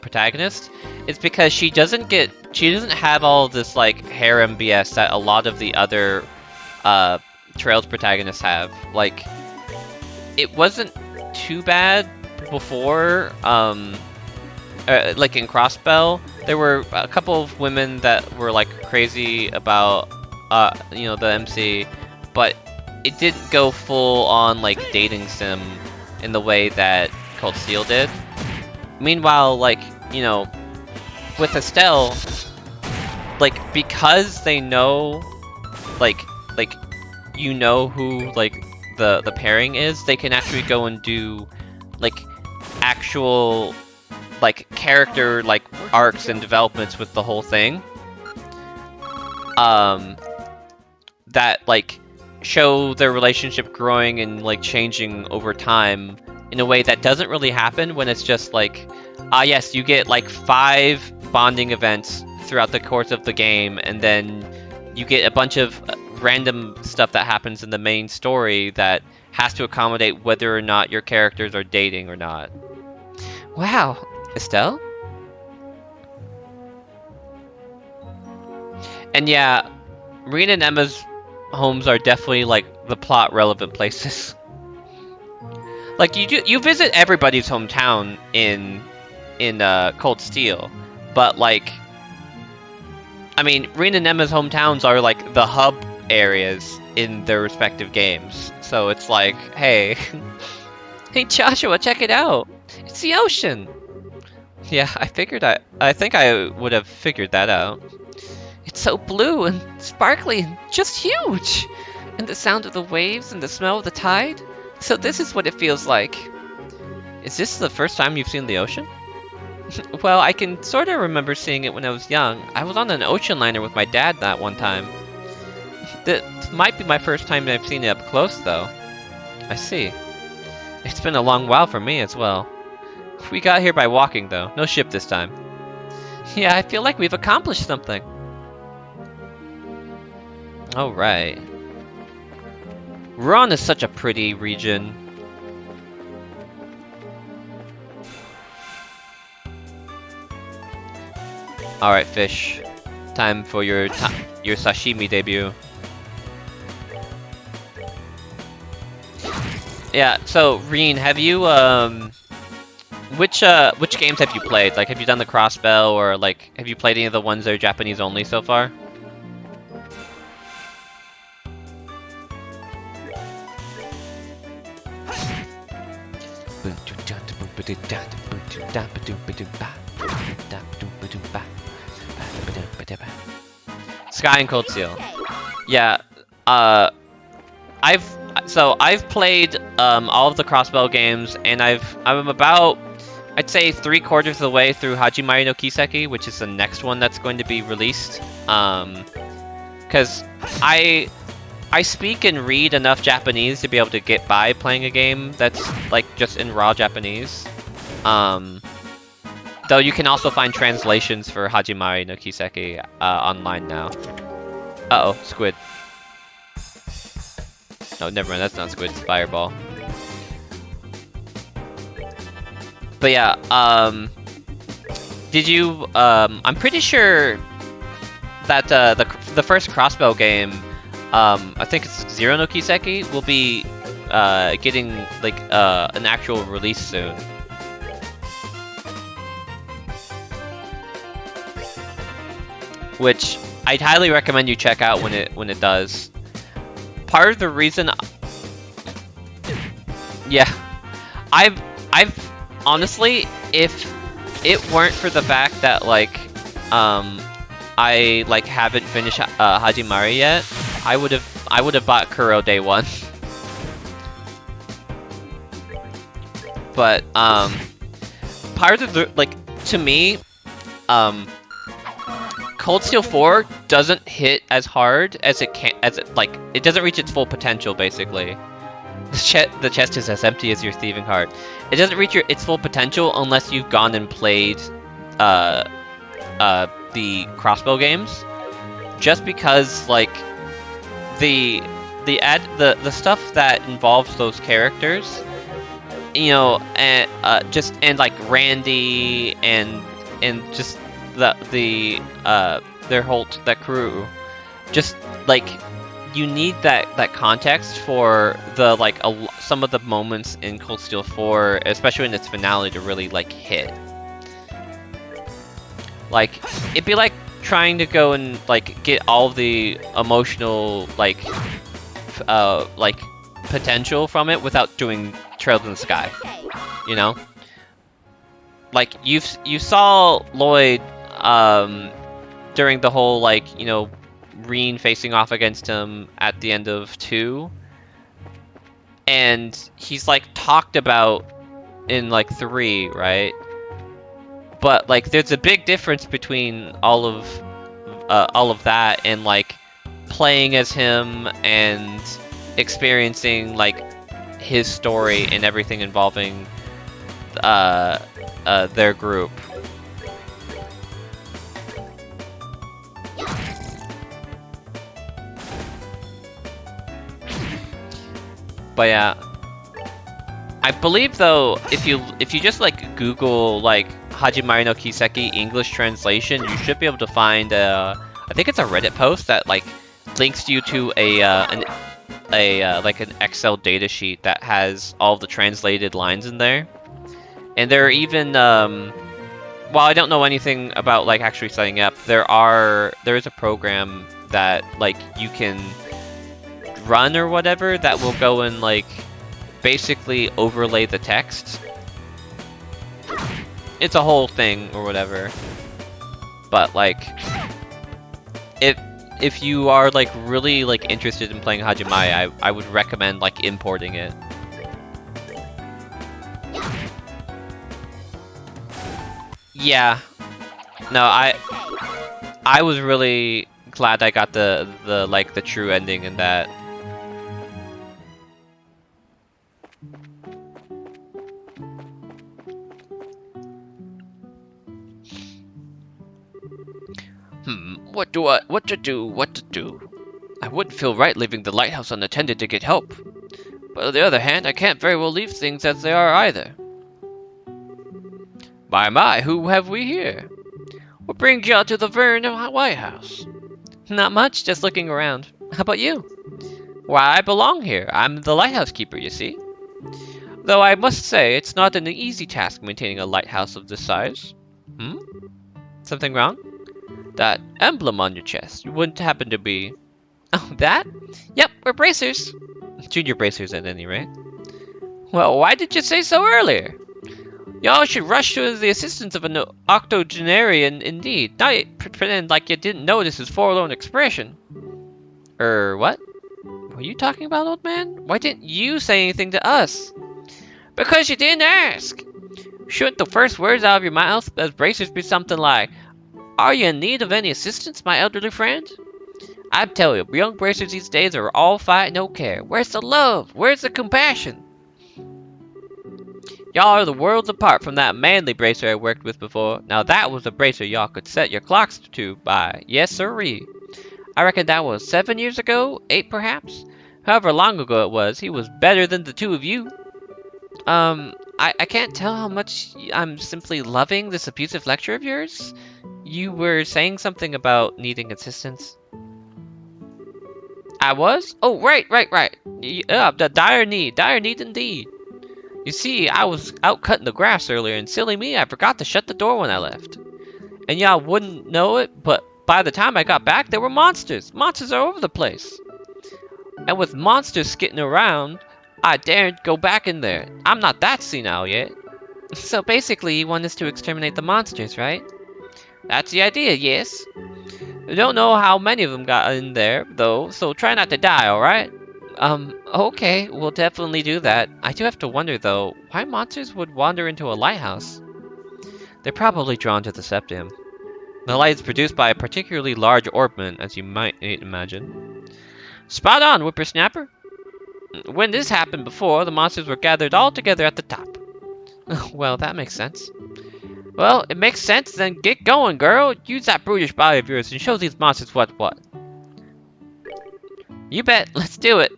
protagonist is because she doesn't have all this like harem BS that a lot of the other Trails protagonists have. Like, it wasn't too bad before, like in Crossbell, there were a couple of women that were like crazy about, you know, the MC, but it didn't go full on like dating sim in the way that Cold Steel did. Meanwhile, like, you know, with Estelle, like, because they know, like you know who like the pairing is, they can actually go and do like actual like character like arcs and developments with the whole thing. That like show their relationship growing and like changing over time in a way that doesn't really happen when it's just like, yes, you get like 5 bonding events throughout the course of the game, and then you get a bunch of random stuff that happens in the main story that has to accommodate whether or not your characters are dating or not. Wow, Estelle? And yeah, Rena and Emma's homes are definitely like the plot relevant places. Like you visit everybody's hometown in Cold Steel, but like, I mean, Rena and Emma's hometowns are like the hub areas in their respective games. So it's like, hey, hey Joshua, check it out! It's the ocean. Yeah, I think I would have figured that out. It's so blue and sparkly and just huge! And the sound of the waves and the smell of the tide. So this is what it feels like. Is this the first time you've seen the ocean? Well, I can sort of remember seeing it when I was young. I was on an ocean liner with my dad that one time. That might be my first time I've seen it up close, though. I see. It's been a long while for me as well. We got here by walking, though. No ship this time. Yeah, I feel like we've accomplished something. Alright. Ruan is such a pretty region. Alright, fish. Time for your sashimi debut. Yeah, so Reen, have you which games have you played? Like, have you done the Crossbell, or like have you played any of the ones that are Japanese only so far? Sky and Cold Steel. Yeah, I've played all of the Crossbell games, and I'm about, I'd say, 3/4 of the way through Hajimari no Kiseki, which is the next one that's going to be released. Because I speak and read enough Japanese to be able to get by playing a game that's like just in raw Japanese. Though you can also find translations for Hajimari no Kiseki online now. Uh-oh, squid. No, never mind, that's not squid, it's fireball. But yeah, did you, I'm pretty sure that the first Crossbell game, I think it's Zero no Kiseki, will be getting like an actual release soon. Which I'd highly recommend you check out when it does. Part of the reason, yeah, I've honestly, if it weren't for the fact that like I like haven't finished Hajimari yet, I would have bought Kuro day one. But part of the like, to me, Cold Steel 4 doesn't hit as hard as it can, like it doesn't reach its full potential. Basically, the chest is as empty as your thieving heart. It doesn't reach its full potential unless you've gone and played the crossbow games. Just because like the stuff that involves those characters, you know, and like Randy and just their whole that crew, just like you need that context for the like some of the moments in Cold Steel 4, especially in its finale, to really like hit. Like it'd be like trying to go and like get all the emotional like potential from it without doing Trails in the Sky, you know? Like you saw Lloyd during the whole like, you know, Reen facing off against him at the end of 2, and he's like talked about in like 3, right? But like there's a big difference between all of that and like playing as him and experiencing like his story and everything involving their group. But yeah, I believe though, if you just like Google like Hajimari no Kiseki English translation, you should be able to find I think it's a Reddit post that like links you to an Excel data sheet that has all the translated lines in there. And there are even while I don't know anything about like actually setting up, there is a program that like you can run or whatever that will go and like basically overlay the text. It's a whole thing or whatever. But like if you are like really like interested in playing Hajimai, I would recommend like importing it. Yeah. No, I was really glad I got the like the true ending in that. What to do? I wouldn't feel right leaving the lighthouse unattended to get help. But on the other hand, I can't very well leave things as they are either. My, who have we here? What brings you out to the Vern White House? Not much, just looking around. How about you? Why, I belong here. I'm the lighthouse keeper, you see. Though I must say, it's not an easy task maintaining a lighthouse of this size. Something wrong? That emblem on your chest, you wouldn't happen to be... Oh, that? Yep, we're bracers. Junior bracers at any rate. Well, why did you say so earlier? Y'all should rush to the assistance of an octogenarian indeed. Not pretend like you didn't notice his forlorn expression. What? Were you talking about, old man? Why didn't you say anything to us? Because you didn't ask. Shouldn't the first words out of your mouth as bracers be something like, "Are you in need of any assistance, my elderly friend?" I tell you, young bracers these days are all fight, no care. Where's the love? Where's the compassion? Y'all are the worlds apart from that manly bracer I worked with before. Now that was a bracer y'all could set your clocks to by. Yes, sirree. I reckon that was 7 years ago, 8 perhaps. However long ago it was, he was better than the two of you. I can't tell how much I'm simply loving this abusive lecture of yours. You were saying something about needing assistance. I was? Oh, right. Yeah, the dire need indeed. You see, I was out cutting the grass earlier, and silly me, I forgot to shut the door when I left. And y'all wouldn't know it, but by the time I got back, there were monsters. Monsters are over the place. And with monsters skitting around, I daren't go back in there. I'm not that senile yet. So basically, you want us to exterminate the monsters, right? That's the idea, yes. I don't know how many of them got in there, though, so try not to die, alright? Okay, we'll definitely do that. I do have to wonder, though, why monsters would wander into a lighthouse? They're probably drawn to the septum. The light is produced by a particularly large orbment, as you might imagine. Spot on, whippersnapper! When this happened before, the monsters were gathered all together at the top. Well, that makes sense. Well, it makes sense, then get going, girl! Use that brutish body of yours and show these monsters what. You bet, let's do it!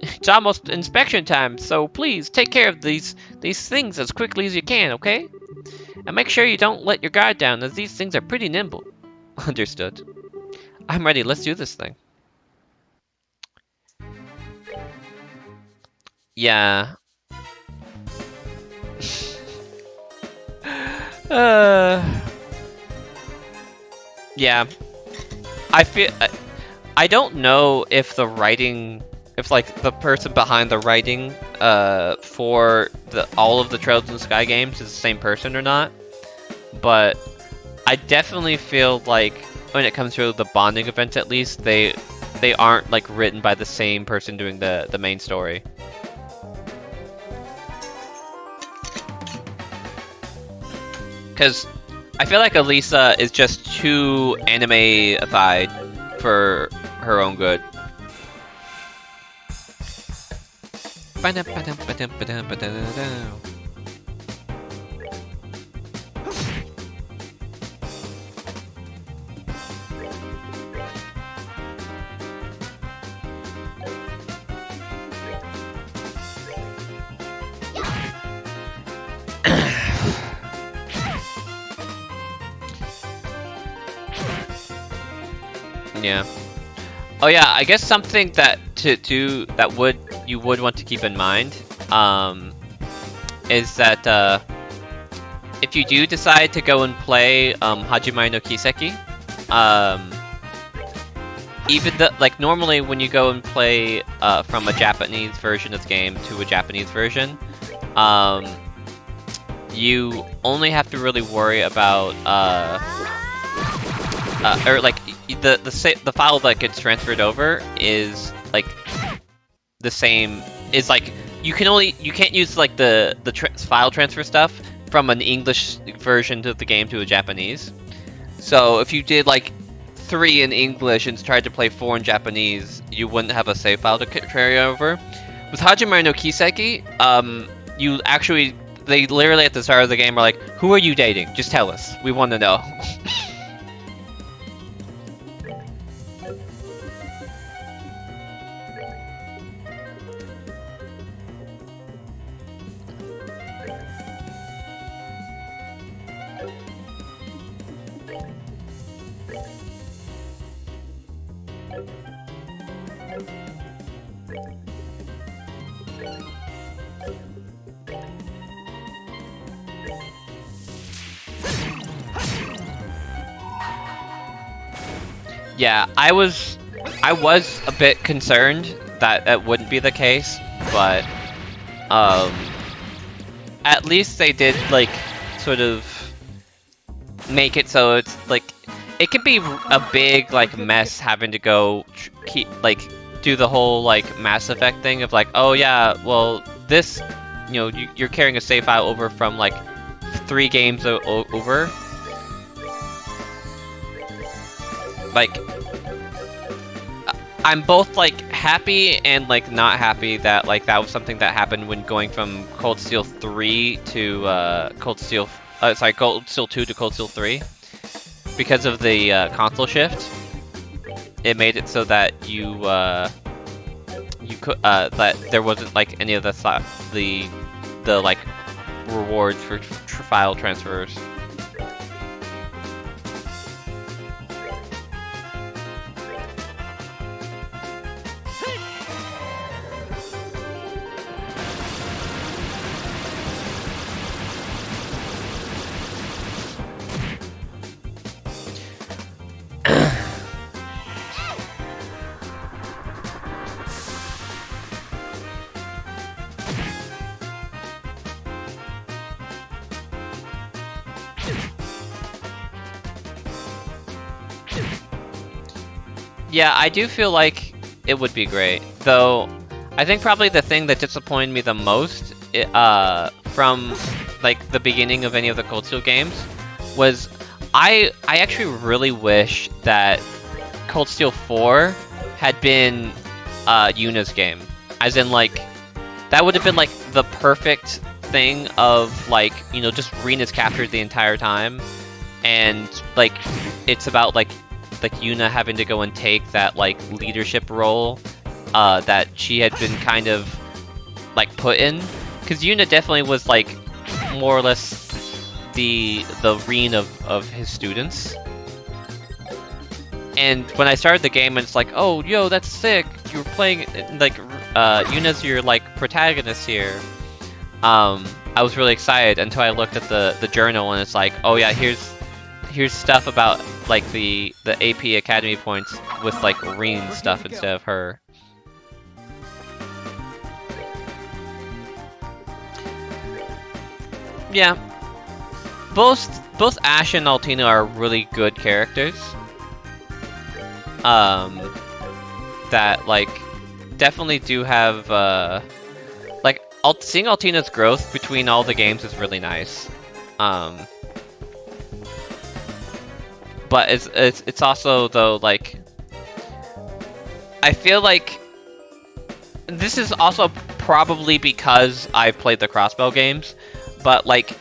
It's almost inspection time, so please take care of these things as quickly as you can, okay? And make sure you don't let your guard down, as these things are pretty nimble. Understood. I'm ready, let's do this thing. Yeah. Yeah. I don't know if the writing, if like the person behind the writing, for all of the Trails in the Sky games is the same person or not, but I definitely feel like when it comes to the bonding events, at least they aren't like written by the same person doing the main story. Because I feel like Elisa is just too anime-ified for her own good. Yeah. Oh yeah, I guess something that you would want to keep in mind, is that if you do decide to go and play Hajime no Kiseki, even like normally when you go and play from a Japanese version of the game to a Japanese version, you only have to really worry about or like the file that gets transferred over is like the same, is like you can't use like the file transfer stuff from an English version of the game to a Japanese. So if you did like 3 in English and tried to play 4 in Japanese, you wouldn't have a save file to carry over. With Hajime no Kiseki, you actually, they literally at the start of the game are like, who are you dating? Just tell us. We want to know. Yeah, I was a bit concerned that that wouldn't be the case, but at least they did like sort of make it so it's like it can be a big like mess having to go do the whole like Mass Effect thing of like, oh yeah, well this, you know, you're carrying a save file over from like 3 games over. Like, I'm both like happy and like not happy that like that was something that happened when going from Cold Steel 3 to Cold Steel 2 to Cold Steel 3, because of the console shift. It made it so that you could that there wasn't like any of the like rewards for file transfers. Yeah, I do feel like it would be great. Though, I think probably the thing that disappointed me the most, from like the beginning of any of the Cold Steel games, was I actually really wish that Cold Steel 4 had been Yuna's game. As in, like, that would have been like the perfect thing of like, you know, just Rin is captured the entire time, and like it's about like Yuna having to go and take that like leadership role that she had been kind of like put in, because Yuna definitely was like more or less the Rin of his students. And when I started the game, and it's like, oh, yo, that's sick. You're playing like Yuna's your like protagonist here. I was really excited until I looked at the journal, and it's like, oh yeah, here's stuff about like the AP Academy points with like Rin stuff instead of her. Yeah, both Ash and Altina are really good characters. That like definitely do have like seeing Altina's growth between all the games is really nice. But it's also though like I feel like this is also probably because I've played the Crossbow games, but like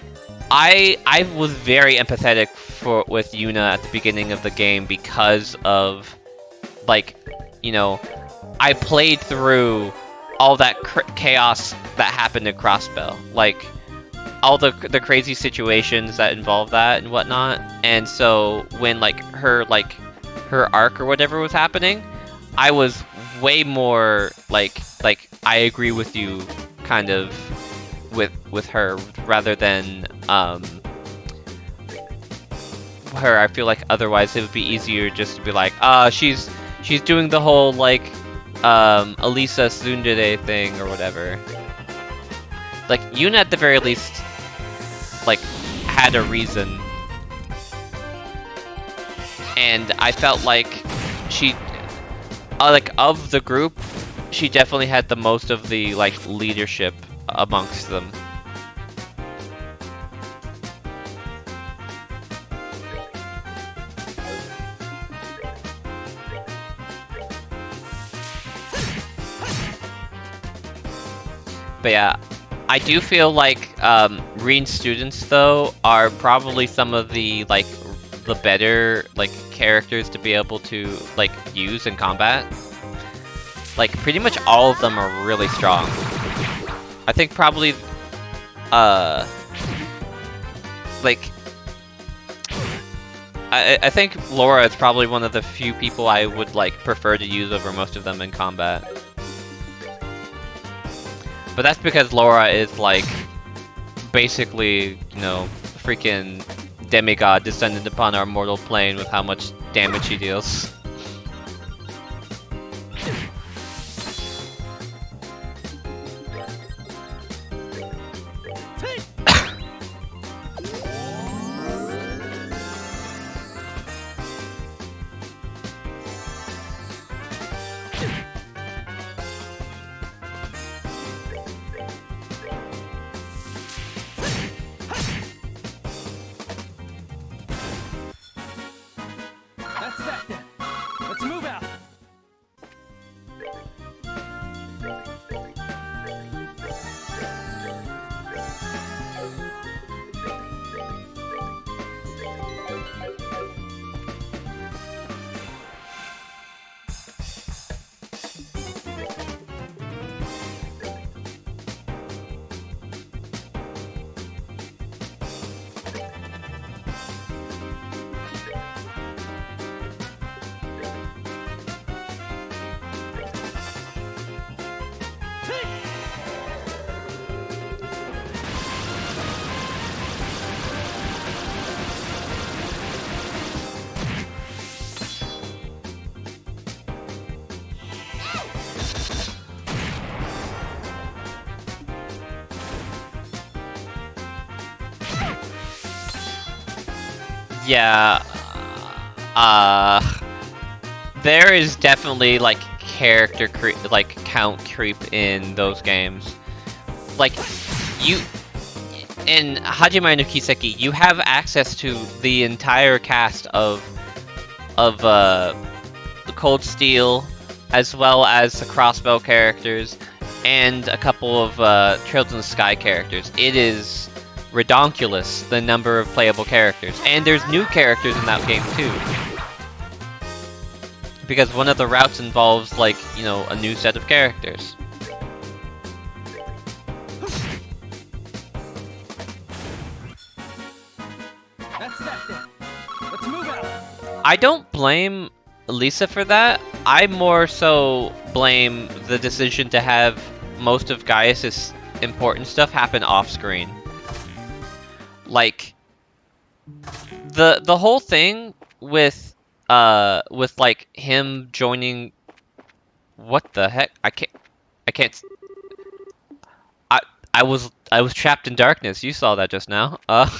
I was very empathetic with Yuna at the beginning of the game because of like, you know, I played through all that chaos that happened in Crossbow, like all the crazy situations that involve that and whatnot. And so when like her arc or whatever was happening, I was way more like I agree with you kind of with her rather than her. I feel like otherwise it would be easier just to be like, she's doing the whole like Elisa Tsundere thing or whatever. Like Yuna at the very least like had a reason, and I felt like she like of the group, she definitely had the most of the like leadership amongst them. But yeah, I do feel like Rin students though are probably some of the like the better like characters to be able to like use in combat. Like pretty much all of them are really strong. I think probably like I think Laura is probably one of the few people I would like prefer to use over most of them in combat. But that's because Laura is like basically, you know, freaking demigod descended upon our mortal plane with how much damage she deals. Yeah, There is definitely like character like count creep in those games. Like you in Hajime no Kiseki, you have access to the entire cast of the Cold Steel, as well as the Crossbow characters, and a couple of Trails in the Sky characters. It is redonkulous, the number of playable characters. And there's new characters in that game too. Because one of the routes involves, like, you know, a new set of characters. That's that then. Let's move out. I don't blame Lisa for that. I more so blame the decision to have most of Gaius' important stuff happen off screen. Like the whole thing with like him joining, what the heck? I can't I was trapped in darkness. You saw that just now. But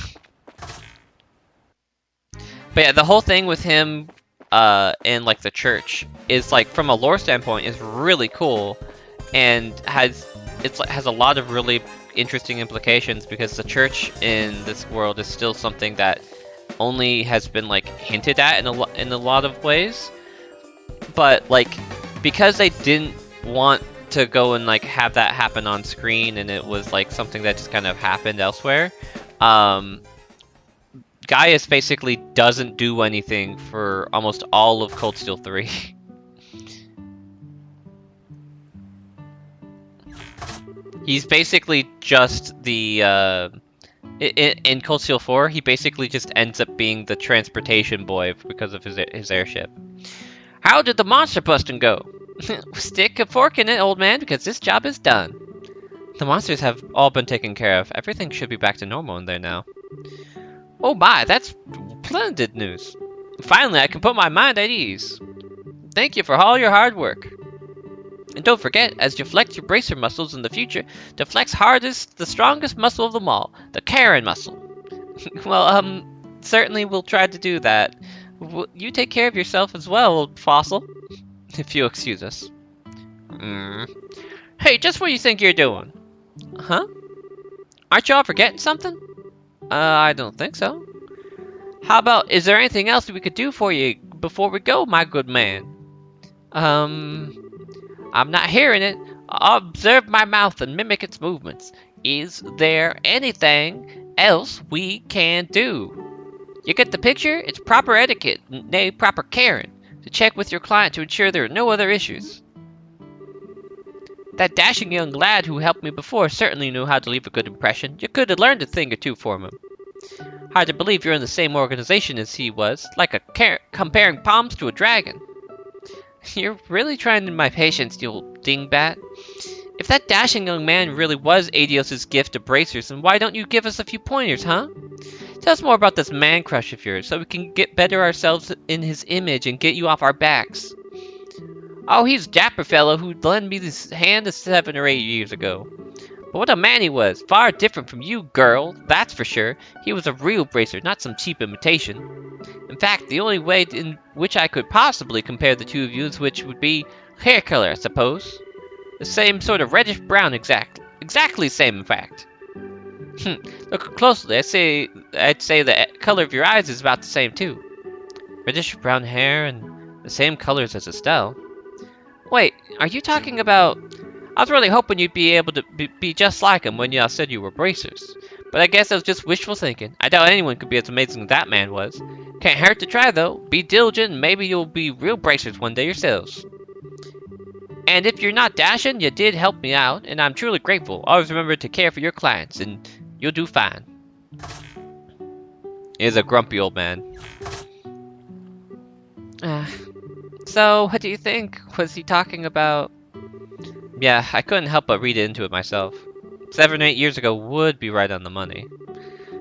yeah, the whole thing with him in like the church is, like, from a lore standpoint, is really cool, and has a lot of really interesting implications, because the church in this world is still something that only has been, like, hinted at in a lot of ways. But, like, because they didn't want to go and, like, have that happen on screen, and it was like something that just kind of happened elsewhere, Gaius basically doesn't do anything for almost all of Cold Steel 3. He's basically just the, in Cold Steel 4, he basically just ends up being the transportation boy because of his airship. How did the monster busting go? Stick a fork in it, old man, because this job is done. The monsters have all been taken care of. Everything should be back to normal in there now. Oh my, that's splendid news. Finally, I can put my mind at ease. Thank you for all your hard work. And don't forget, as you flex your bracer muscles in the future, to flex hardest, the strongest muscle of them all, the Karen muscle. Well, certainly we'll try to do that. You take care of yourself as well, old fossil. If you'll excuse us. Hey, just what you think you're doing? Huh? Aren't y'all forgetting something? I don't think so. How about, is there anything else we could do for you before we go, my good man? I'm not hearing it. Observe my mouth and mimic its movements. Is there anything else we can do? You get the picture? It's proper etiquette, nay, proper caring, to check with your client to ensure there are no other issues. That dashing young lad who helped me before certainly knew how to leave a good impression. You could have learned a thing or two from him. Hard to believe you're in the same organization as he was, like comparing palms to a dragon. You're really trying my patience, you old dingbat. If that dashing young man really was Adios' gift to bracers, then why don't you give us a few pointers, huh? Tell us more about this man crush of yours, so we can get better ourselves in his image and get you off our backs. Oh, he's a dapper fellow who lent me this hand 7 or 8 years ago. But what a man he was! Far different from you, girl, that's for sure. He was a real bracer, not some cheap imitation. In fact, the only way in which I could possibly compare the two of you is which would be hair color, I suppose. The same sort of reddish-brown, exactly same, in fact. Look closely, I'd say the color of your eyes is about the same, too. Reddish-brown hair and the same colors as Estelle. Wait, are you talking about... I was really hoping you'd be able to be just like him when y'all said you were bracers. But I guess that was just wishful thinking. I doubt anyone could be as amazing as that man was. Can't hurt to try, though. Be diligent, and maybe you'll be real bracers one day yourselves. And if you're not dashing, you did help me out, and I'm truly grateful. Always remember to care for your clients, and you'll do fine. He's a grumpy old man. So, what do you think? Was he talking about... Yeah, I couldn't help but read into it myself. 7 or 8 years ago would be right on the money.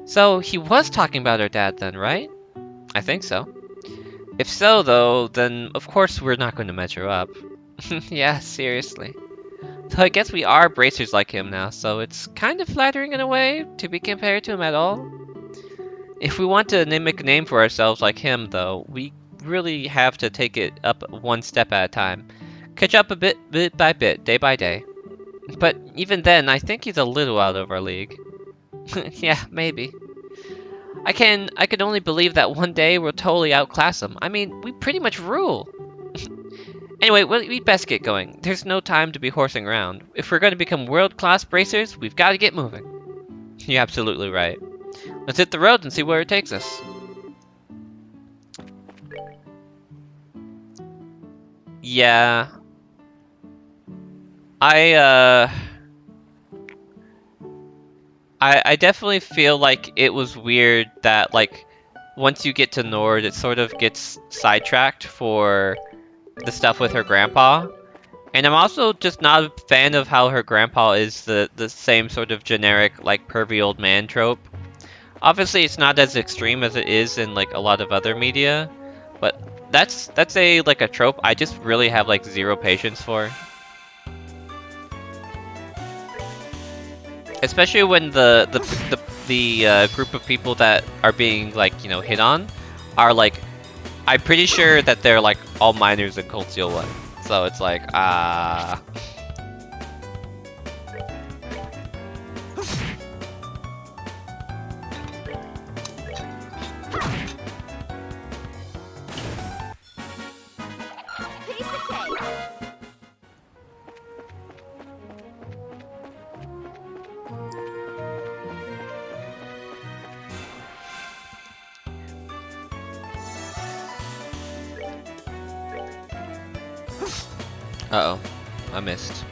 So, he was talking about our dad then, right? I think so. If so, though, then of course we're not going to measure up. Yeah, seriously. So I guess we are bracers like him now, so it's kind of flattering in a way to be compared to him at all. If we want to make a name for ourselves like him, though, we really have to take it up one step at a time. Catch up a bit by bit, day by day. But even then, I think he's a little out of our league. Yeah, maybe. I can only believe that one day we'll totally outclass him. I mean, we pretty much rule. Anyway, we'd best get going. There's no time to be horsing around. If we're going to become world-class racers, we've got to get moving. You're absolutely right. Let's hit the road and see where it takes us. Yeah. I definitely feel like it was weird that, like, once you get to Nord, it sort of gets sidetracked for the stuff with her grandpa. And I'm also just not a fan of how her grandpa is the same sort of generic, like, pervy old man trope. Obviously, it's not as extreme as it is in, like, a lot of other media, but that's a trope I just really have, like, zero patience for. Especially when the group of people that are being, like, you know, hit on are, like, I'm pretty sure that they're, like, all minors in Cold Steel 1. So it's like, Piece of cake. uh-oh, I missed.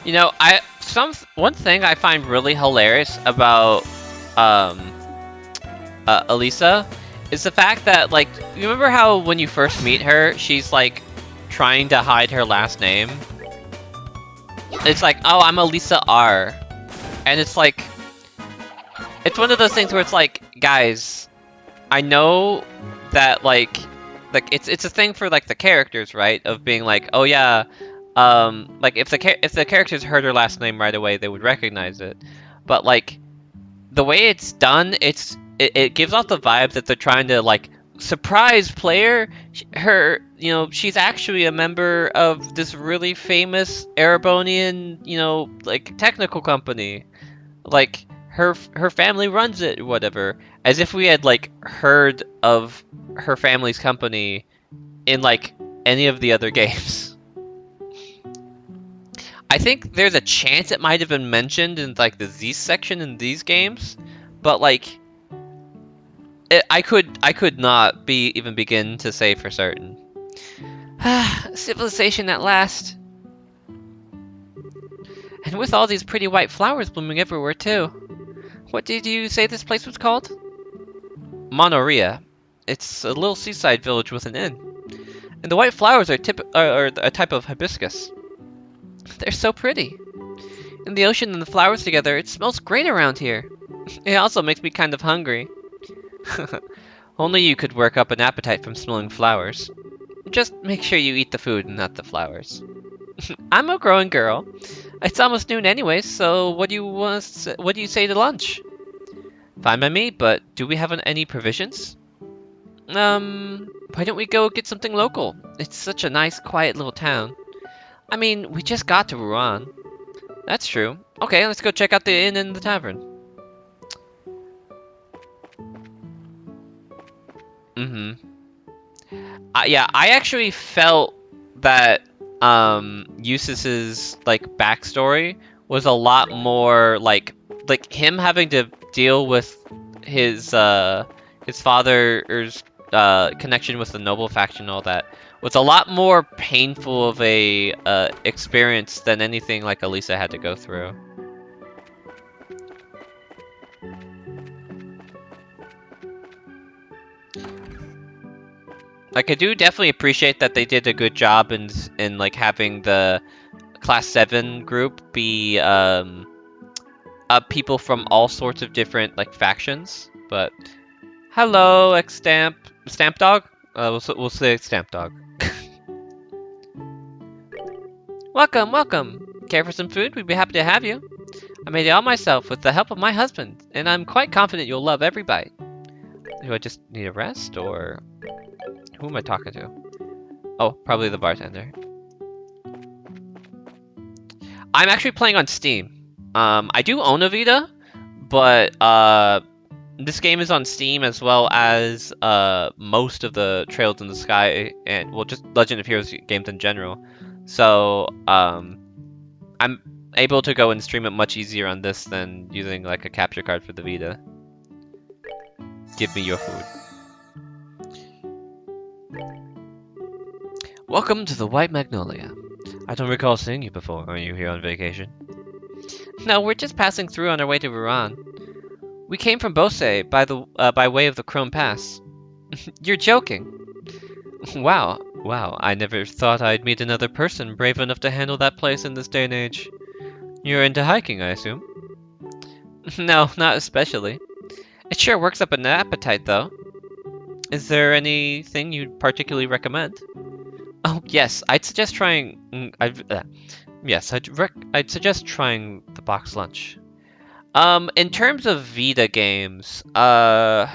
You know, one thing I find really hilarious about Elisa is the fact that, like, you remember how when you first meet her, she's like trying to hide her last name? It's like, oh, I'm Elisa R. And it's like, it's one of those things where it's like, guys, I know that, like it's a thing for, like, the characters, right? Of being like, oh yeah, like, if the characters heard her last name right away, they would recognize it. But, like, the way it's done, it gives off the vibe that they're trying to, like, surprise player. Her, you know, she's actually a member of this really famous Erebonian, you know, like, technical company. Like, her family runs it, or whatever. As if we had, like, heard of her family's company in, like, any of the other games. I think there's a chance it might have been mentioned in, like, the Z section in these games, but, like, I could not even begin to say for certain. Civilization at last. And with all these pretty white flowers blooming everywhere too. What did you say this place was called? Monoria. It's a little seaside village with an inn. And the white flowers are a type of hibiscus. They're so pretty. And the ocean and the flowers together, it smells great around here. It also makes me kind of hungry. Only you could work up an appetite from smelling flowers. Just make sure you eat the food and not the flowers. I'm a growing girl. It's almost noon anyways, so what do you say to lunch? Fine by me, but do we have any provisions? Why don't we go get something local? It's such a nice, quiet little town. I mean, we just got to Ruan. That's true. Okay, let's go check out the inn and the tavern. Yeah, I actually felt that Eustace's, like, backstory was a lot more like him having to deal with his father's connection with the noble faction and all that was a lot more painful of a experience than anything like Elisa had to go through. Like, I do definitely appreciate that they did a good job in like having the Class 7 group be people from all sorts of different, like, factions. but hello, Stamp Dog. We'll say Stamp Dog. Welcome, welcome. Care for some food? We'd be happy to have you. I made it all myself with the help of my husband, and I'm quite confident you'll love every bite. Do I just need a rest, or who am I talking to? Oh, probably the bartender. I'm actually playing on Steam. I do own a Vita, but this game is on Steam as well as most of the Trails in the Sky and well, just Legend of Heroes games in general. So I'm able to go and stream it much easier on this than using like a capture card for the Vita. Give me your food. Welcome to the White Magnolia. I don't recall seeing you before. Are you here on vacation? No, we're just passing through on our way to Ruan. We came from Bose by way of the Chrome Pass. You're joking. Wow, I never thought I'd meet another person brave enough to handle that place in this day and age. You're into hiking, I assume? No, not especially. It sure works up an appetite, though. Is there anything you'd particularly recommend? Oh, yes, I'd suggest trying... I'd suggest trying the box lunch. In terms of Vita games, so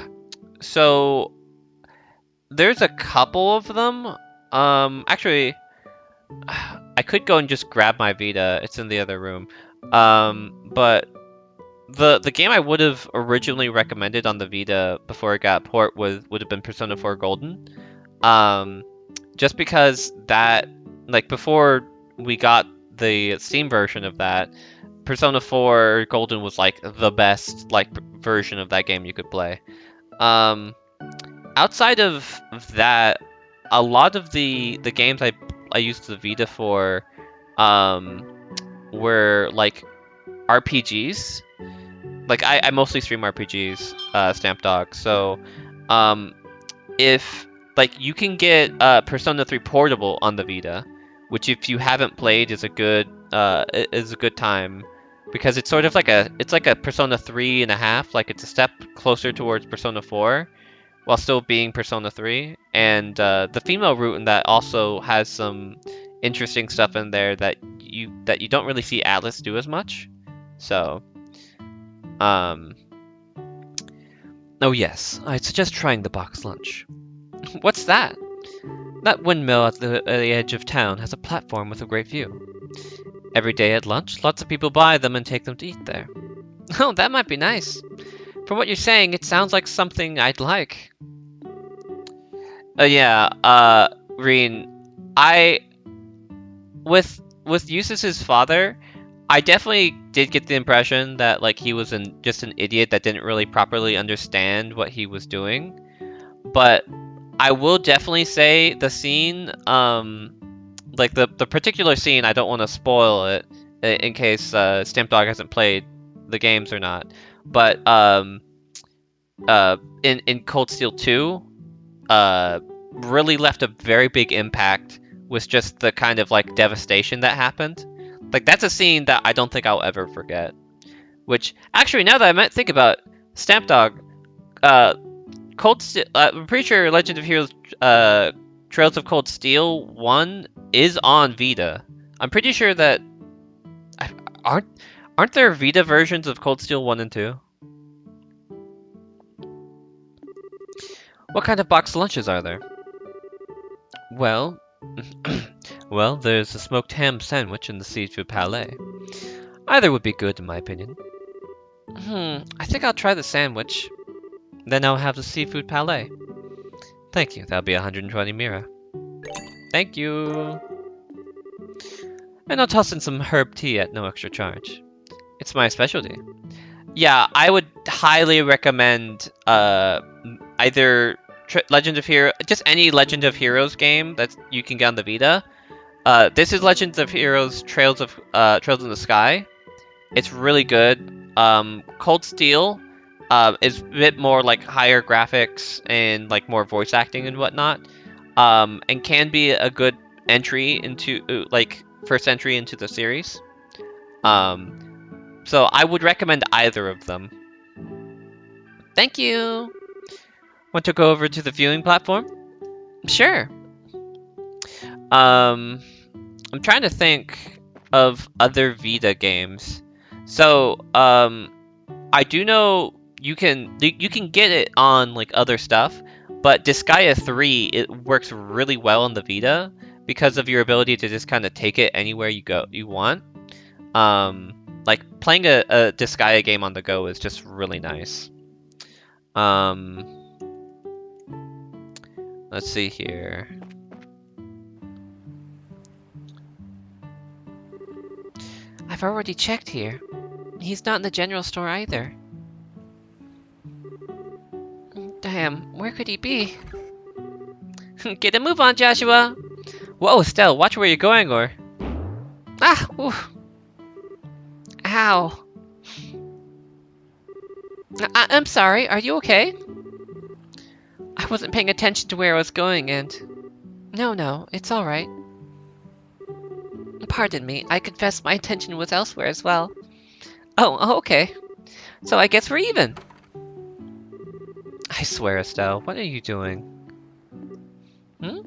there's a couple of them. Actually, I could go and just grab my Vita. It's in the other room. But the game I would have originally recommended on the Vita before it got port would have been Persona 4 Golden. Just because that, like, before we got the Steam version of that, Persona 4 Golden was like the best like version of that game you could play. Outside of that, a lot of the games I used the Vita for were like RPGs. Like I mostly stream RPGs, Stamp Dog. So if like you can get Persona 3 Portable on the Vita, which if you haven't played is a good time, because it's sort of like a Persona 3.5, like it's a step closer towards Persona 4 while still being Persona 3, and the female route in that also has some interesting stuff in there that you don't really see Atlas do as much. So oh yes, I'd suggest trying the box lunch. What's that? That windmill at the edge of town has a platform with a great view. Every day at lunch, lots of people buy them and take them to eat there. Oh, that might be nice. From what you're saying, it sounds like something I'd like. Yeah, Reen, with Eustace's father, I definitely did get the impression that like he was just an idiot that didn't really properly understand what he was doing. But I will definitely say the scene, like the particular scene, I don't want to spoil it in case Stamp Dog hasn't played the games or not. But in Cold Steel 2, really left a very big impact with just the kind of like devastation that happened. Like that's a scene that I don't think I'll ever forget. Which actually, now that I might think about it, Stamp Dog, Cold Steel, I'm pretty sure Legend of Heroes, Trails of Cold Steel 1 is on Vita. I'm pretty sure that aren't there Vita versions of Cold Steel 1 and 2? What kind of box lunches are there? Well, well, there's a smoked ham sandwich and the seafood palette. Either would be good in my opinion. I think I'll try the sandwich. Then I'll have the seafood palette. Thank you, that'll be 120 Mira. Thank you! And I'll toss in some herb tea at no extra charge. It's my specialty. Yeah, I would highly recommend either Legend of Heroes, just any Legend of Heroes game that you can get on the Vita. This is Legends of Heroes Trails in the Sky. It's really good. Cold Steel is a bit more like higher graphics and like more voice acting and whatnot, and can be a good entry into like first entry into the series. So I would recommend either of them. Thank you. Want to go over to the viewing platform? Sure. I'm trying to think of other Vita games. So, I do know you can get it on like other stuff, but Disgaea 3 it works really well on the Vita because of your ability to just kind of take it anywhere you want. Like playing a Disgaea game on the go is just really nice. Let's see here. I've already checked here. He's not in the general store either. Damn, where could he be? Get a move on, Joshua! Whoa, Estelle, watch where you're going, or... Ah! Ooh. Ow. I'm sorry, are you okay? I wasn't paying attention to where I was going, and... No, it's alright. Pardon me, I confess my attention was elsewhere as well. Oh, okay. So I guess we're even. I swear, Estelle, what are you doing? Hmm?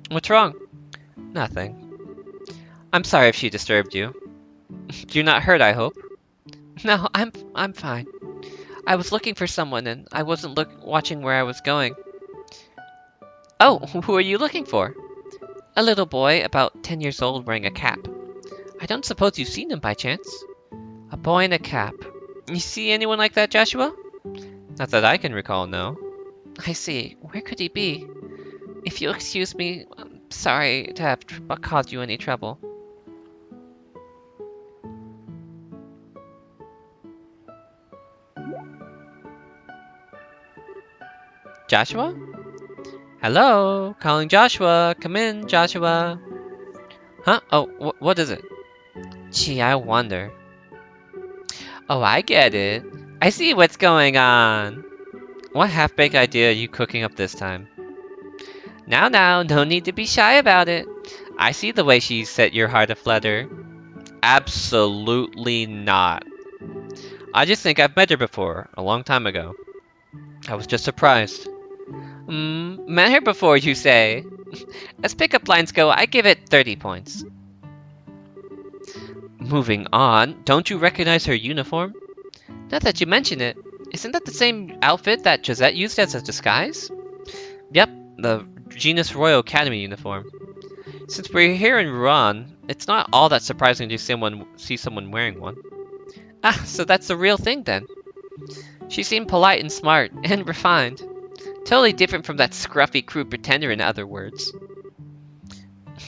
What's wrong? Nothing. I'm sorry if she disturbed you. You're not hurt, I hope. No, I'm fine. I was looking for someone and I wasn't watching where I was going. Oh, who are you looking for? A little boy about 10 years old wearing a cap. I don't suppose you've seen him by chance? A boy in a cap. You see anyone like that, Joshua? Not that I can recall, no. I see. Where could he be? If you'll excuse me, I'm sorry to have caused you any trouble. Joshua? Hello? Calling Joshua. Come in, Joshua. Huh? Oh, what is it? Gee, I wonder. Oh, I get it. I see what's going on. What half-baked idea are you cooking up this time? Now, no need to be shy about it. I see the way she set your heart aflutter. Absolutely not. I just think I've met her before, a long time ago. I was just surprised. Met her before, you say? As pickup lines go, I give it 30 points. Moving on, don't you recognize her uniform? Now that you mention it, isn't that the same outfit that Josette used as a disguise? Yep, the Genus Royal Academy uniform. Since we're here in Ruan, it's not all that surprising to see someone wearing one. Ah, so that's the real thing then. She seemed polite and smart, and refined. Totally different from that scruffy crew pretender, in other words.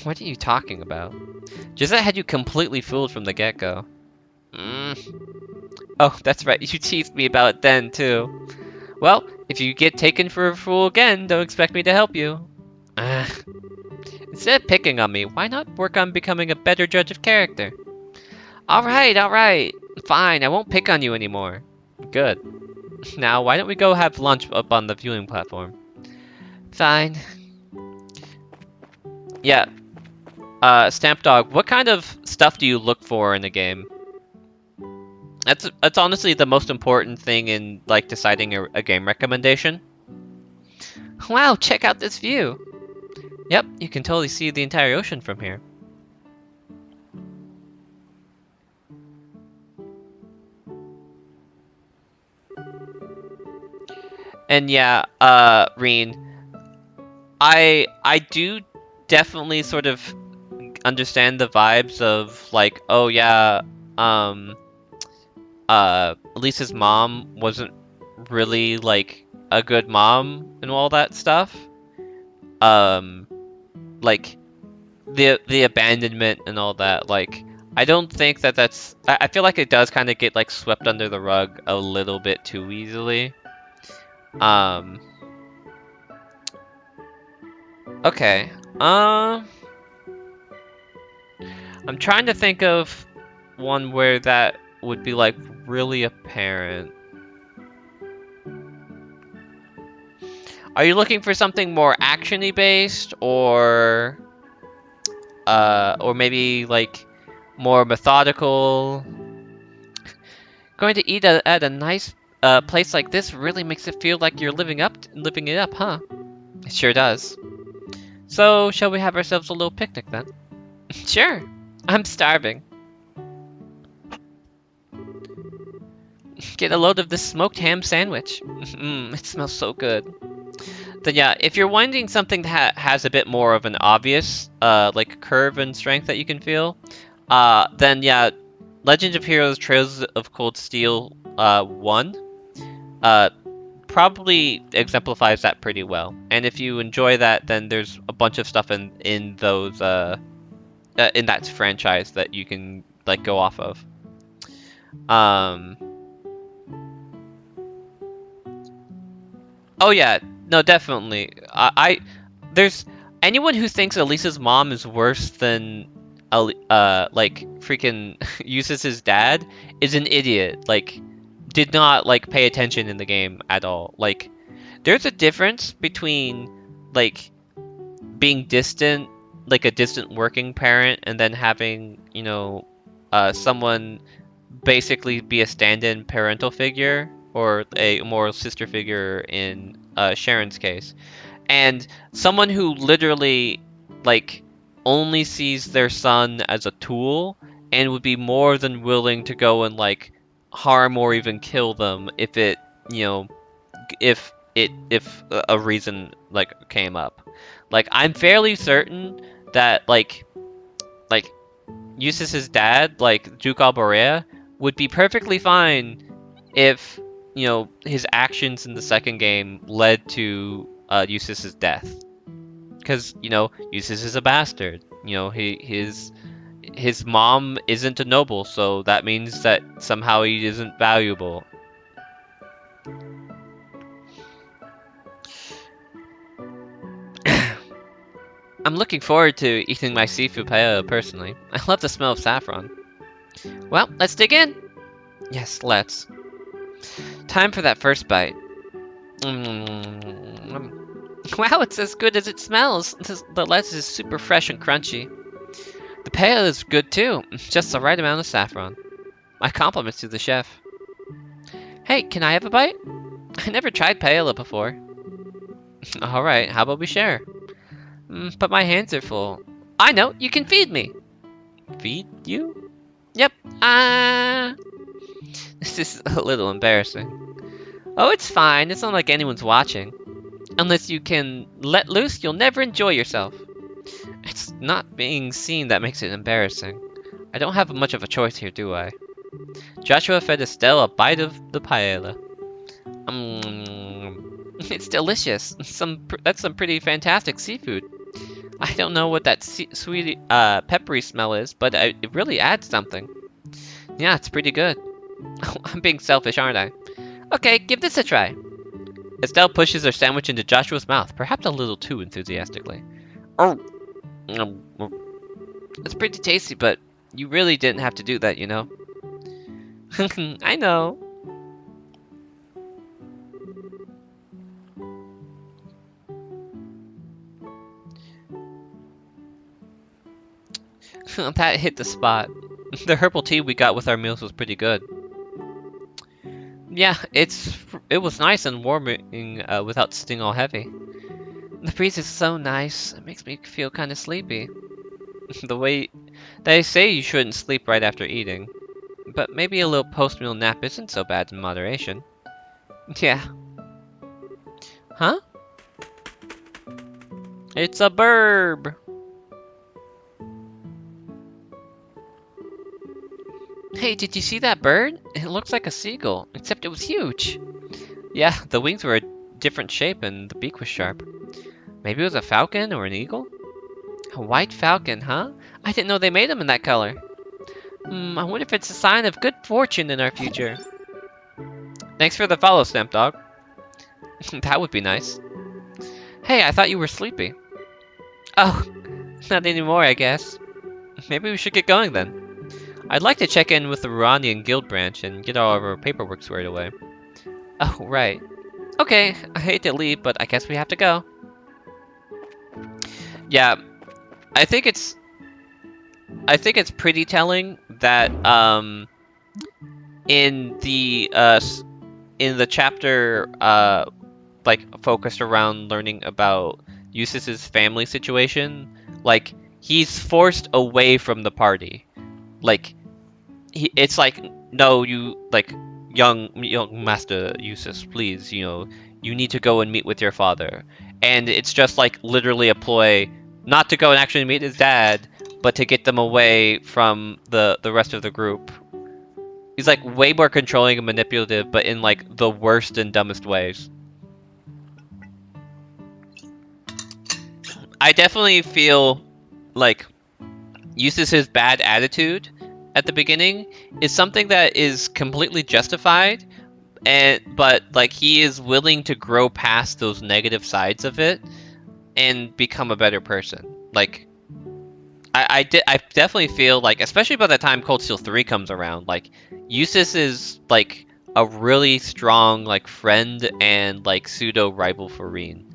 What are you talking about? Josette had you completely fooled from the get-go. Oh, that's right, you teased me about it then, too. Well, if you get taken for a fool again, don't expect me to help you. Instead of picking on me, why not work on becoming a better judge of character? Alright. Fine, I won't pick on you anymore. Good. Now, why don't we go have lunch up on the viewing platform? Fine. Yeah. Stamp Dog, what kind of stuff do you look for in a game? That's honestly the most important thing in, like, deciding a game recommendation. Wow, check out this view! Yep, you can totally see the entire ocean from here. And yeah, Reen, I do definitely sort of understand the vibes of like, oh yeah, Lisa's mom wasn't really like a good mom and all that stuff. Like the abandonment and all that. Like, I don't think that's. I feel like it does kind of get like swept under the rug a little bit too easily. Okay. I'm trying to think of one where that would be like really apparent. Are you looking for something more action-y based, or maybe like more methodical? Going to eat at a nice a place like this really makes it feel like you're living it up, huh? It sure does. So, shall we have ourselves a little picnic then? Sure. I'm starving. Get a load of this smoked ham sandwich. It smells so good. Then yeah, if you're wanting something that has a bit more of an obvious, like curve and strength that you can feel, then yeah, Legend of Heroes Trails of Cold Steel 1 probably exemplifies that pretty well. And if you enjoy that, then there's a bunch of stuff in those in that franchise that you can like go off of. Oh yeah, no, definitely. There's anyone who thinks Elisa's mom is worse than like freaking uses his dad is an idiot. Like, did not like pay attention in the game at all. Like, there's a difference between like being distant, like a distant working parent, and then having, you know, someone basically be a stand-in parental figure or a moral sister figure in Sharon's case, and someone who literally like only sees their son as a tool and would be more than willing to go and like harm or even kill them if it, you know, if a reason like came up. Like, I'm fairly certain that like Eustace's dad, like Duke Alborea, would be perfectly fine if, you know, his actions in the second game led to Eustace's death. Because, you know, Eustace is a bastard. You know, his mom isn't a noble, so that means that somehow he isn't valuable. I'm looking forward to eating my seafood paella personally. I love the smell of saffron. Well, let's dig in. Yes, let's. Time for that first bite. Wow, it's as good as it smells. The lettuce is super fresh and crunchy. The paella is good too, just the right amount of saffron. My compliments to the chef. Hey, can I have a bite? I never tried paella before. Alright, how about we share? But my hands are full. I know, you can feed me. Feed you? Yep. This is a little embarrassing. Oh, it's fine. It's not like anyone's watching. Unless you can let loose, you'll never enjoy yourself. It's not being seen that makes it embarrassing. I don't have much of a choice here, do I? Joshua fed Estelle a bite of the paella. It's delicious. That's some pretty fantastic seafood. I don't know what that sweet, peppery smell is, but it really adds something. Yeah, it's pretty good. I'm being selfish, aren't I? Okay, give this a try. Estelle pushes her sandwich into Joshua's mouth, perhaps a little too enthusiastically. Oh, it's pretty tasty, but you really didn't have to do that, you know? I know. That hit the spot. The herbal tea we got with our meals was pretty good. Yeah, it was nice and warming without sitting all heavy. The breeze is so nice, it makes me feel kind of sleepy. The way they say you shouldn't sleep right after eating, but maybe a little post-meal nap isn't so bad in moderation. Yeah. Huh? It's a burb! Hey, did you see that bird? It looks like a seagull, except it was huge. Yeah, the wings were a different shape and the beak was sharp. Maybe it was a falcon or an eagle? A white falcon, huh? I didn't know they made them in that color. I wonder if it's a sign of good fortune in our future. Thanks for the follow, Stamp Dog. That would be nice. Hey, I thought you were sleepy. Oh, not anymore, I guess. Maybe we should get going then. I'd like to check in with the Ruanian Guild branch and get all of our paperwork squared away. Oh, right. Okay, I hate to leave, but I guess we have to go. Yeah, I think it's pretty telling that in in the chapter like focused around learning about Eustace's family situation, like he's forced away from the party. Like it's like, no, you like young Master Eustace, please, you need to go and meet with your father. And it's just like literally a ploy not to go and actually meet his dad, but to get them away from the rest of the group. He's like way more controlling and manipulative, but in like the worst and dumbest ways. I definitely feel like Eustace's bad attitude at the beginning is something that is completely justified, but like he is willing to grow past those negative sides of it and become a better person. Like I definitely feel like, especially by the time Cold Steel 3 comes around, like Eustace is like a really strong like friend and like pseudo rival for Reen.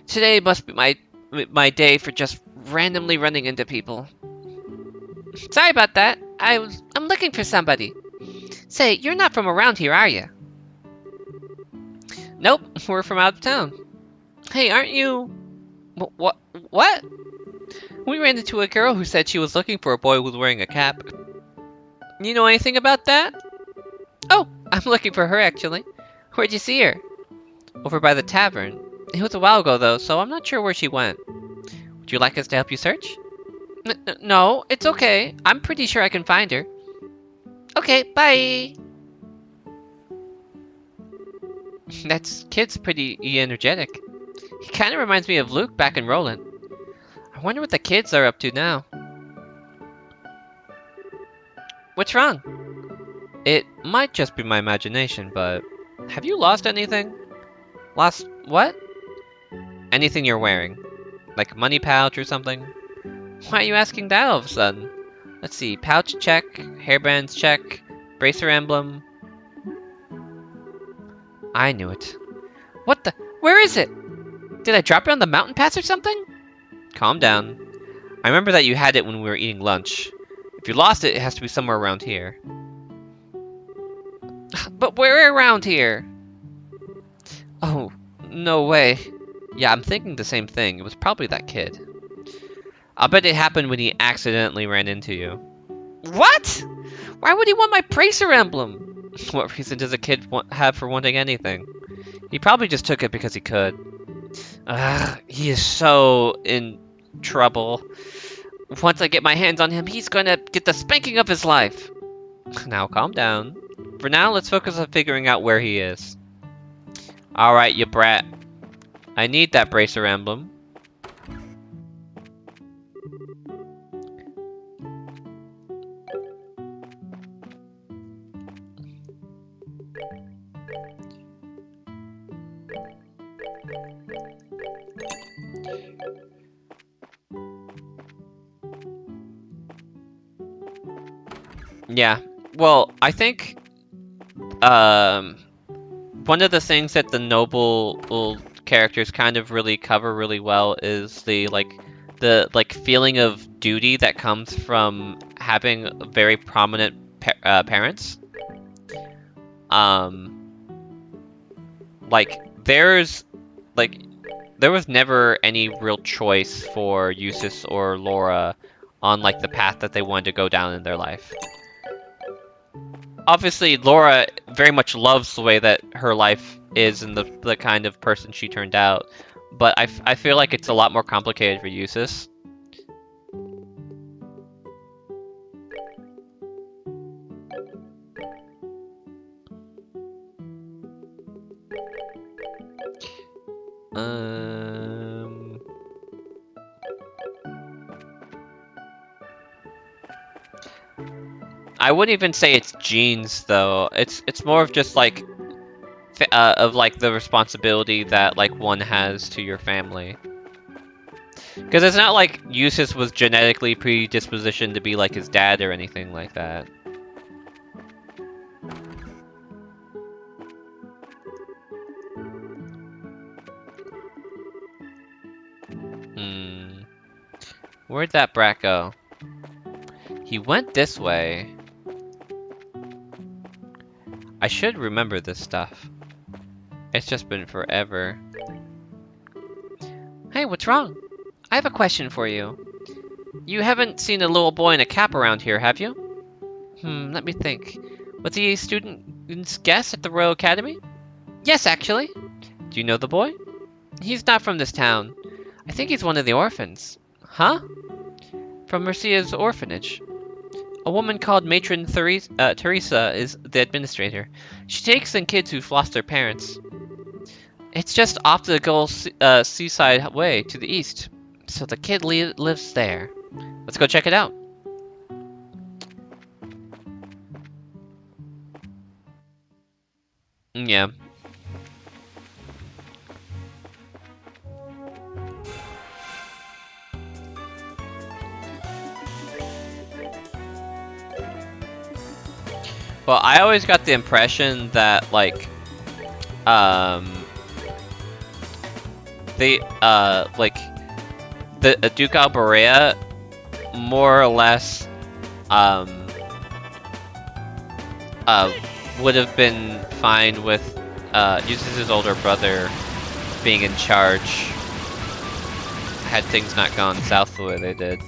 Today must be my day for just randomly running into people. Sorry about that. I'm looking for somebody. Say, you're not from around here, are you? Nope, we're from out of town. Hey, aren't you... What? What? We ran into a girl who said she was looking for a boy who was wearing a cap. You know anything about that? Oh, I'm looking for her, actually. Where'd you see her? Over by the tavern. It was a while ago, though, so I'm not sure where she went. Would you like us to help you search? No, it's okay. I'm pretty sure I can find her. Okay, bye! That kid's pretty energetic. He kind of reminds me of Luke back in Roland. I wonder what the kids are up to now. What's wrong? It might just be my imagination, but have you lost anything? Lost what? Anything you're wearing. Like a money pouch or something? Why are you asking that all of a sudden? Let's see, pouch check, hairbands check, bracer emblem. I knew it. What the? Where is it? Did I drop it on the mountain pass or something? Calm down. I remember that you had it when we were eating lunch. If you lost it, it has to be somewhere around here. But where around here? Oh, no way. Yeah, I'm thinking the same thing. It was probably that kid. I'll bet it happened when he accidentally ran into you. What? Why would he want my bracer emblem? What reason does a kid have for wanting anything? He probably just took it because he could. He is so in trouble. Once I get my hands on him, he's gonna get the spanking of his life. Now calm down. For now, let's focus on figuring out where he is. Alright, you brat. I need that bracer emblem. Yeah, well, I think one of the things that the noble characters kind of really cover really well is the feeling of duty that comes from having very prominent parents. Like there was never any real choice for Eustace or Laura on like the path that they wanted to go down in their life. Obviously, Laura very much loves the way that her life is and the kind of person she turned out, but I feel like it's a lot more complicated for Eustace. I wouldn't even say it's genes though. It's more of just like of like the responsibility that like one has to your family. Because it's not like Eustace was genetically predispositioned to be like his dad or anything like that. Where'd that brat go? He went this way. I should remember this stuff. It's just been forever. Hey, what's wrong? I have a question for you. You haven't seen a little boy in a cap around here, have you? Let me think. Was he a student's guest at the Royal Academy? Yes, actually. Do you know the boy? He's not from this town. I think he's one of the orphans. Huh? From Mercia's orphanage. A woman called Matron Teresa is the administrator. She takes in kids who've lost their parents. It's just off the Gull seaside way to the east. So the kid lives there. Let's go check it out. Yeah. Well, I always got the impression that, like, they, like, the Duke Alberea more or less, would have been fine with, Eustace's older brother being in charge had things not gone south the way they did.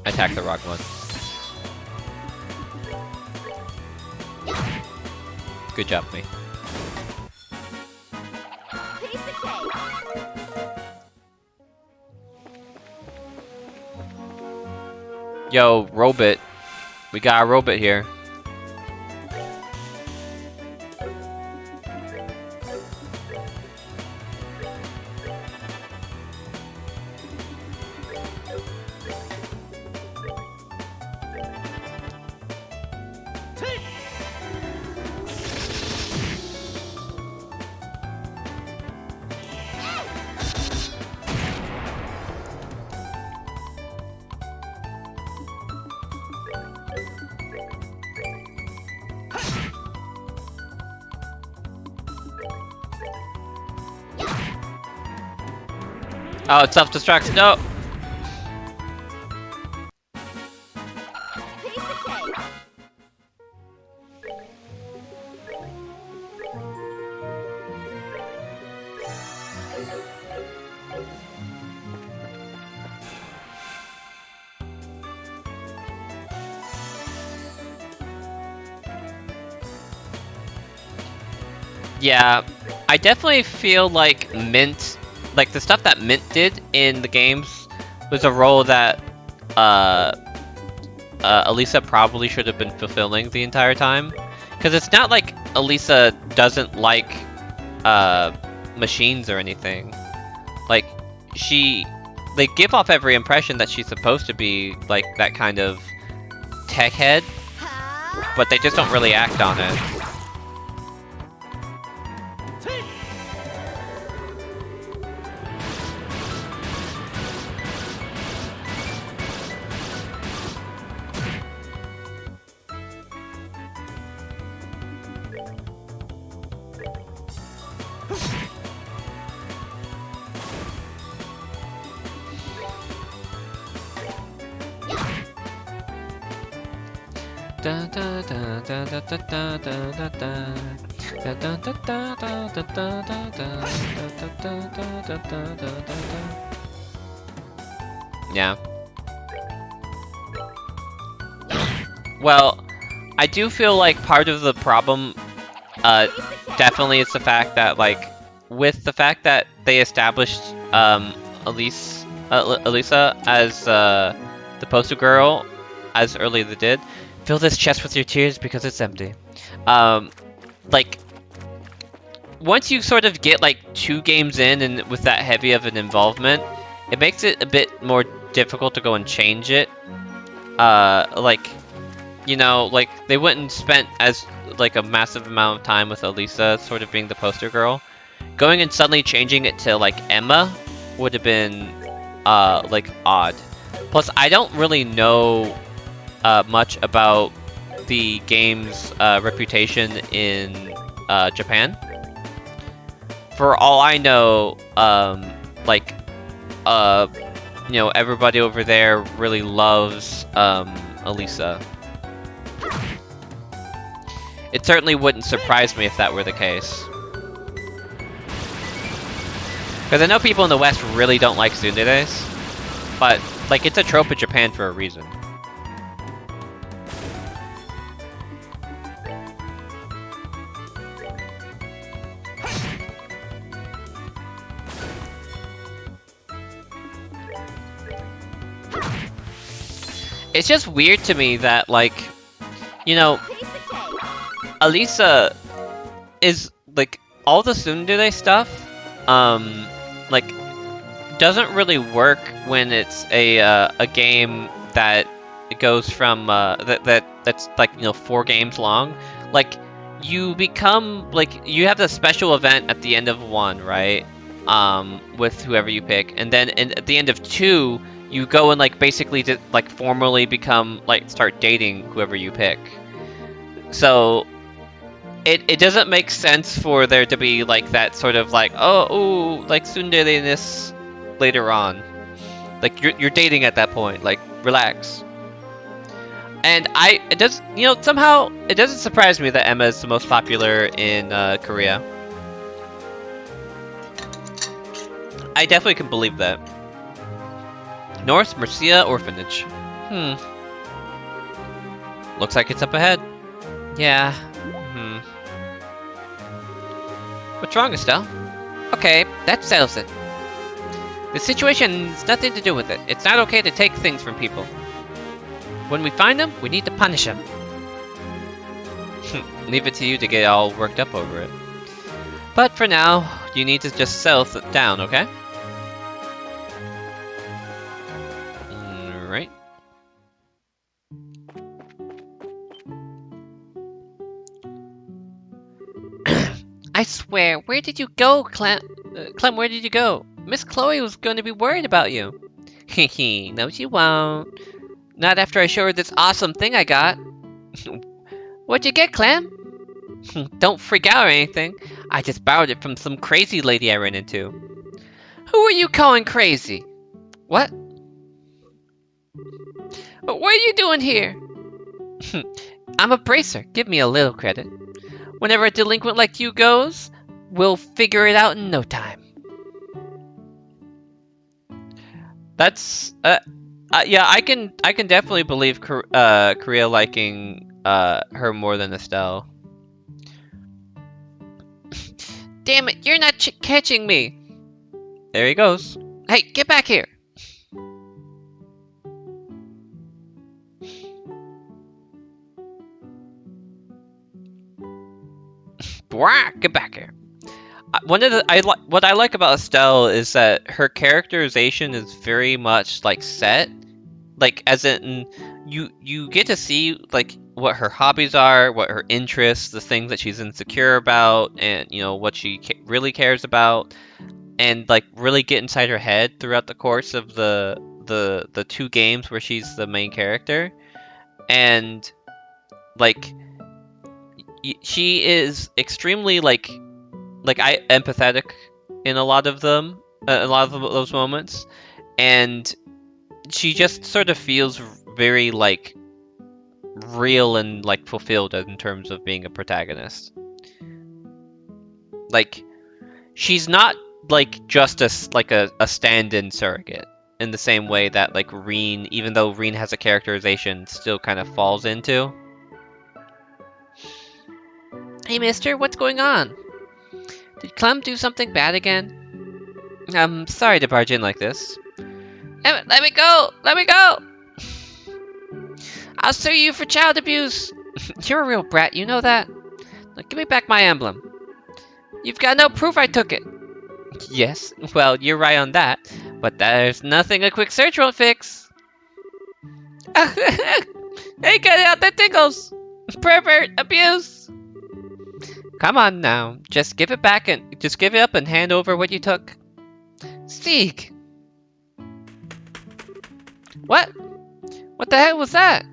Attack the rock one. Good job, me. Piece of cake. Yo, robot. We got a robot here. Oh, it self-destructs. No! Piece of cake. Yeah, I definitely feel like Mint, like the stuff that Mint did in the games was a role that Elisa probably should have been fulfilling the entire time. Because it's not like Elisa doesn't like machines or anything. Like, they give off every impression that she's supposed to be like that kind of tech head, but they just don't really act on it. Yeah. Well, I do feel like part of the problem, definitely is the fact that, like, with the fact that they established, Elisa as, the poster girl as early as they did. Fill this chest with your tears because it's empty. Like, once you sort of get, like, 2 games in and with that heavy of an involvement, it makes it a bit more difficult to go and change it. Like, you know, like, they wouldn't spent as, like, a massive amount of time with Elisa sort of being the poster girl. Going and suddenly changing it to, like, Emma would have been, like, odd. Plus, I don't really know much about the game's reputation in Japan. For all I know, like, you know, everybody over there really loves Elisa. It certainly wouldn't surprise me if that were the case. Because I know people in the West really don't like tsunderes, but, like, it's a trope of Japan for a reason. It's just weird to me that, like, you know, Piece of cake. Elisa is, like, all the tsundere stuff, like, doesn't really work when it's a game that goes from, that's, like, you know, 4 games long. Like, you become, like, you have the special event at the end of 1, right? With whoever you pick, and then at the end of 2, you go and, like, basically like formally become, like, start dating whoever you pick. So it doesn't make sense for there to be, like, that sort of, like, oh, ooh, like, tsundere-ness later on. Like, you're dating at that point. Like, relax. And it does, you know, somehow it doesn't surprise me that Emma is the most popular in Korea. I definitely can believe that. North Mercia Orphanage. Looks like it's up ahead. Yeah. What's wrong, Estelle? Okay, that settles it. The situation has nothing to do with it. It's not okay to take things from people. When we find them, we need to punish them. Leave it to you to get all worked up over it. But for now, you need to just settle it down, okay? Alright. I swear, where did you go, Clem? Clem, where did you go? Miss Chloe was going to be worried about you. Hehe, no she won't. Not after I show her this awesome thing I got. What'd you get, Clem? Don't freak out or anything. I just borrowed it from some crazy lady I ran into. Who are you calling crazy? What? But what are you doing here? I'm a bracer. Give me a little credit. Whenever a delinquent like you goes, we'll figure it out in no time. That's yeah, I can definitely believe Korea liking her more than Estelle. Damn it, you're not catching me. There he goes. Hey, get back here. Get back here. What I like about Estelle is that her characterization is very much like set, like as in you get to see like what her hobbies are, what her interests, the things that she's insecure about, and you know what she really cares about, and like really get inside her head throughout the course of the 2 games where she's the main character, and like she is extremely like empathetic in a lot of them, a lot of those moments, and she just sort of feels very like real and like fulfilled in terms of being a protagonist. Like she's not like just a stand-in surrogate in the same way that like Reen, even though Reen has a characterization, still kind of falls into. Hey mister, what's going on? Did Clem do something bad again? I'm sorry to barge in like this. Let me go! Let me go! I'll sue you for child abuse! You're a real brat, you know that? Now give me back my emblem. You've got no proof I took it. Yes, well, you're right on that, but there's nothing a quick search won't fix. Hey, get out, that tickles! Pervert! Abuse! Come on now, just give it back and just give it up and hand over what you took. Speak. What? What the heck was that?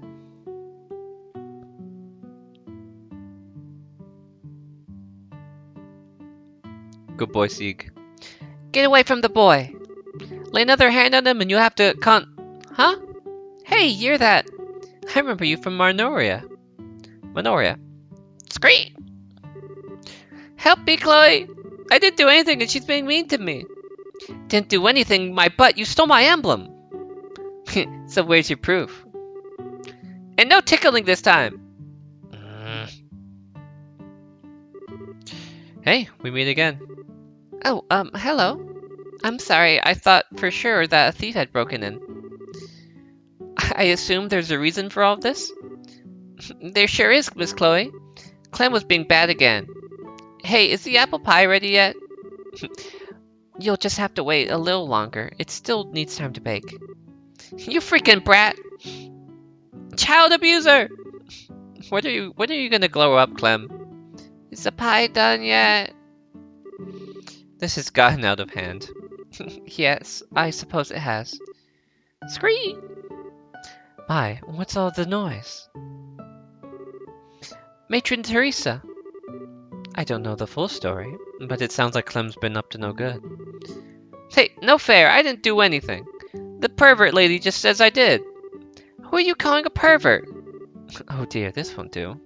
Good boy, Sieg. Get away from the boy. Lay another hand on him and you have to Huh? Hey, you're that. I remember you from Manoria. Manoria. Scream! Help me, Chloe! I didn't do anything and she's being mean to me. Didn't do anything, my butt. You stole my emblem. So where's your proof? And no tickling this time. Hey, we meet again. Oh, hello. I'm sorry. I thought for sure that a thief had broken in. I assume there's a reason for all of this? There sure is, Miss Chloe. Clem was being bad again. Hey, is the apple pie ready yet? You'll just have to wait a little longer. It still needs time to bake. You freaking brat! Child abuser! When are you gonna glow up, Clem? Is the pie done yet? This has gotten out of hand. Yes, I suppose it has. Scream! My, what's all the noise? Matron Teresa! I don't know the full story, but it sounds like Clem's been up to no good. Hey, no fair, I didn't do anything. The pervert lady just says I did. Who are you calling a pervert? Oh dear, this won't do.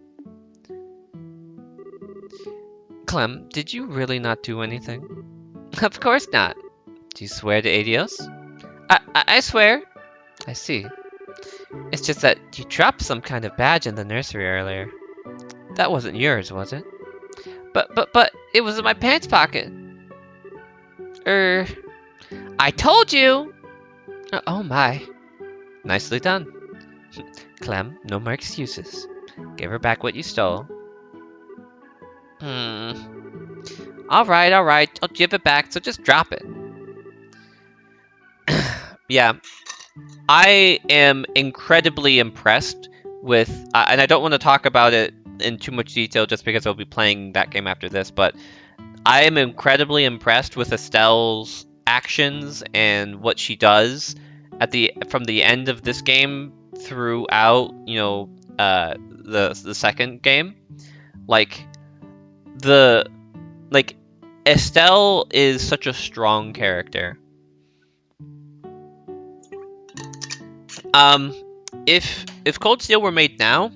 Clem, did you really not do anything? Of course not. Do you swear to Adios? I swear. I see. It's just that you dropped some kind of badge in the nursery earlier. That wasn't yours, was it? But it was in my pants pocket. I told you! Oh my. Nicely done. Clem, no more excuses. Give her back what you stole. Alright, I'll give it back, so just drop it. Yeah. I am incredibly impressed with, and I don't want to talk about it in too much detail just because I'll be playing that game after this, but I am incredibly impressed with Estelle's actions and what she does from the end of this game throughout, the second game. Estelle is such a strong character. If Cold Steel were made now,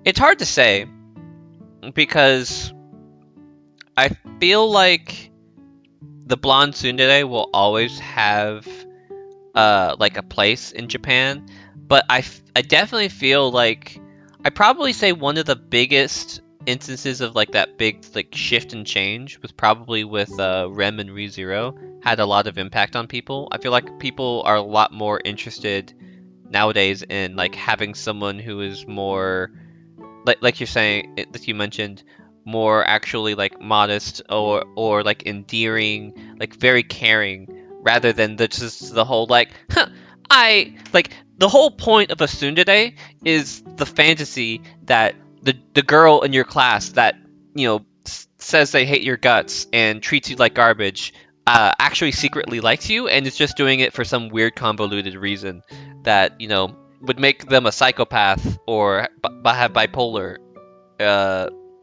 it's hard to say because I feel like the blonde tsundere will always have a place in Japan, but I definitely feel like I'd probably say one of the biggest instances of that big shift and change was probably with Rem and ReZero. Had a lot of impact on people. I feel like people are a lot more interested nowadays in having someone who is more like you're saying, that you mentioned, more actually modest or endearing, very caring, rather than just the whole the whole point of a tsundere is the fantasy that the girl in your class that says they hate your guts and treats you like garbage actually secretly likes you and is just doing it for some weird convoluted reason that would make them a psychopath or have bipolar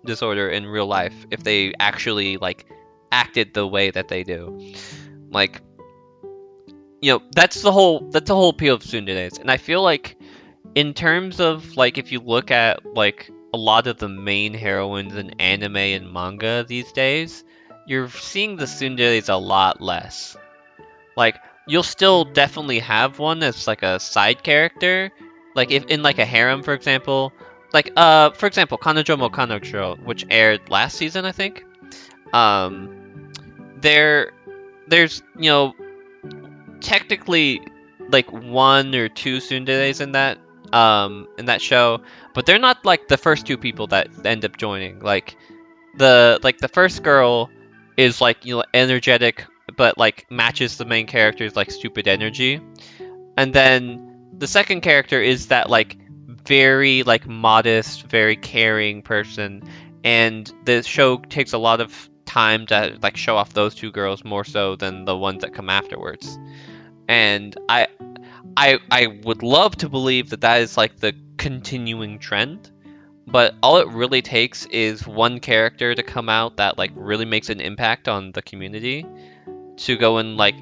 disorder in real life if they actually acted the way that they do. That's the whole appeal of tsunderes. And I feel like in terms of if you look at a lot of the main heroines in anime and manga these days, you're seeing the tsunderes a lot less. You'll still definitely have one as a side character, if in a harem, for example. For example, Kanojo mo Kanojo, which aired last season, I think. There's technically one or two tsunderes in that show, but they're not the first two people that end up joining. The first girl is energetic, but matches the main character's stupid energy, and then the second character is that very modest, very caring person, and the show takes a lot of time to show off those two girls more so than the ones that come afterwards. And I would love to believe that that is like the continuing trend, but all it really takes is one character to come out that like really makes an impact on the community to go and like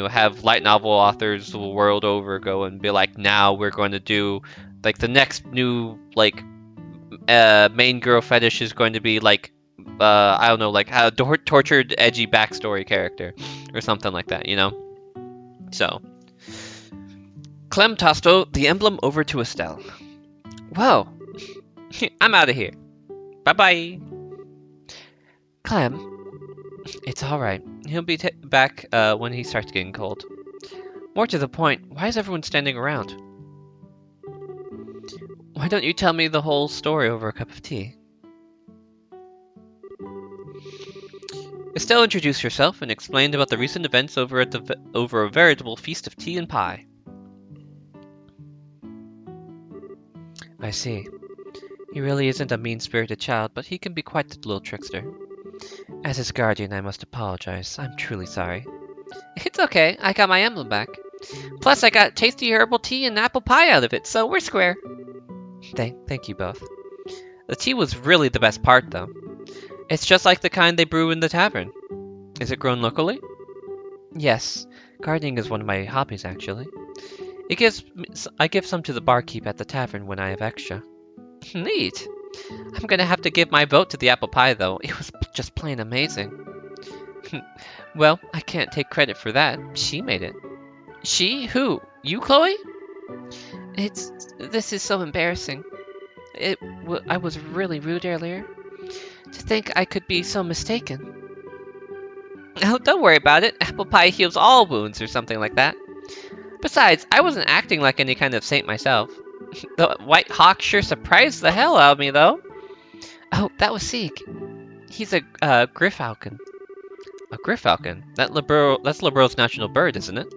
have light novel authors the world over go and be like, now we're going to do like the next new like main girl fetish is going to be like I don't know, like a tortured edgy backstory character or something like that, So Clem tossed the emblem over to Estelle. Whoa, I'm out of here. Bye bye. Clem, it's all right. He'll be back when he starts getting cold. More to the point, why is everyone standing around? Why don't you tell me the whole story over a cup of tea? Estelle introduced herself and explained about the recent events over a veritable feast of tea and pie. I see. He really isn't a mean-spirited child, but he can be quite the little trickster. As his guardian, I must apologize. I'm truly sorry. It's okay. I got my emblem back. Plus, I got tasty herbal tea and apple pie out of it, so we're square. Thank you both. The tea was really the best part, though. It's just like the kind they brew in the tavern. Is it grown locally? Yes. Gardening is one of my hobbies, actually. I give some to the barkeep at the tavern when I have extra. Neat. I'm gonna have to give my vote to the apple pie, though. It was just plain amazing. Well, I can't take credit for that. She made it. She? Who? You, Chloe? This is so embarrassing. I was really rude earlier. To think I could be so mistaken. Oh, don't worry about it. Apple pie heals all wounds or something like that. Besides, I wasn't acting like any kind of saint myself. The White Hawk sure surprised the hell out of me, though. Oh, that was Sieg. He's a Griffalcon. A Griffalcon? That's Libero's national bird, isn't it?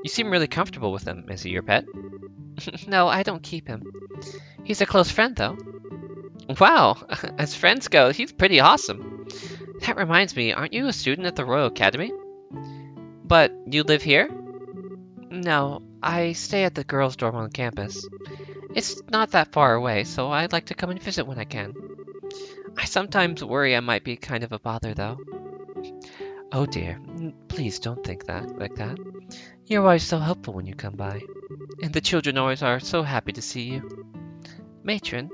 You seem really comfortable with him. Is he your pet? No, I don't keep him. He's a close friend, though. Wow, as friends go, he's pretty awesome. That reminds me, aren't you a student at the Royal Academy? But you live here? No, I stay at the girls' dorm on campus. It's not that far away, so I'd like to come and visit when I can. I sometimes worry I might be kind of a bother, though. Oh dear, please don't think like that. You're always so helpful when you come by. And the children always are so happy to see you. Matron,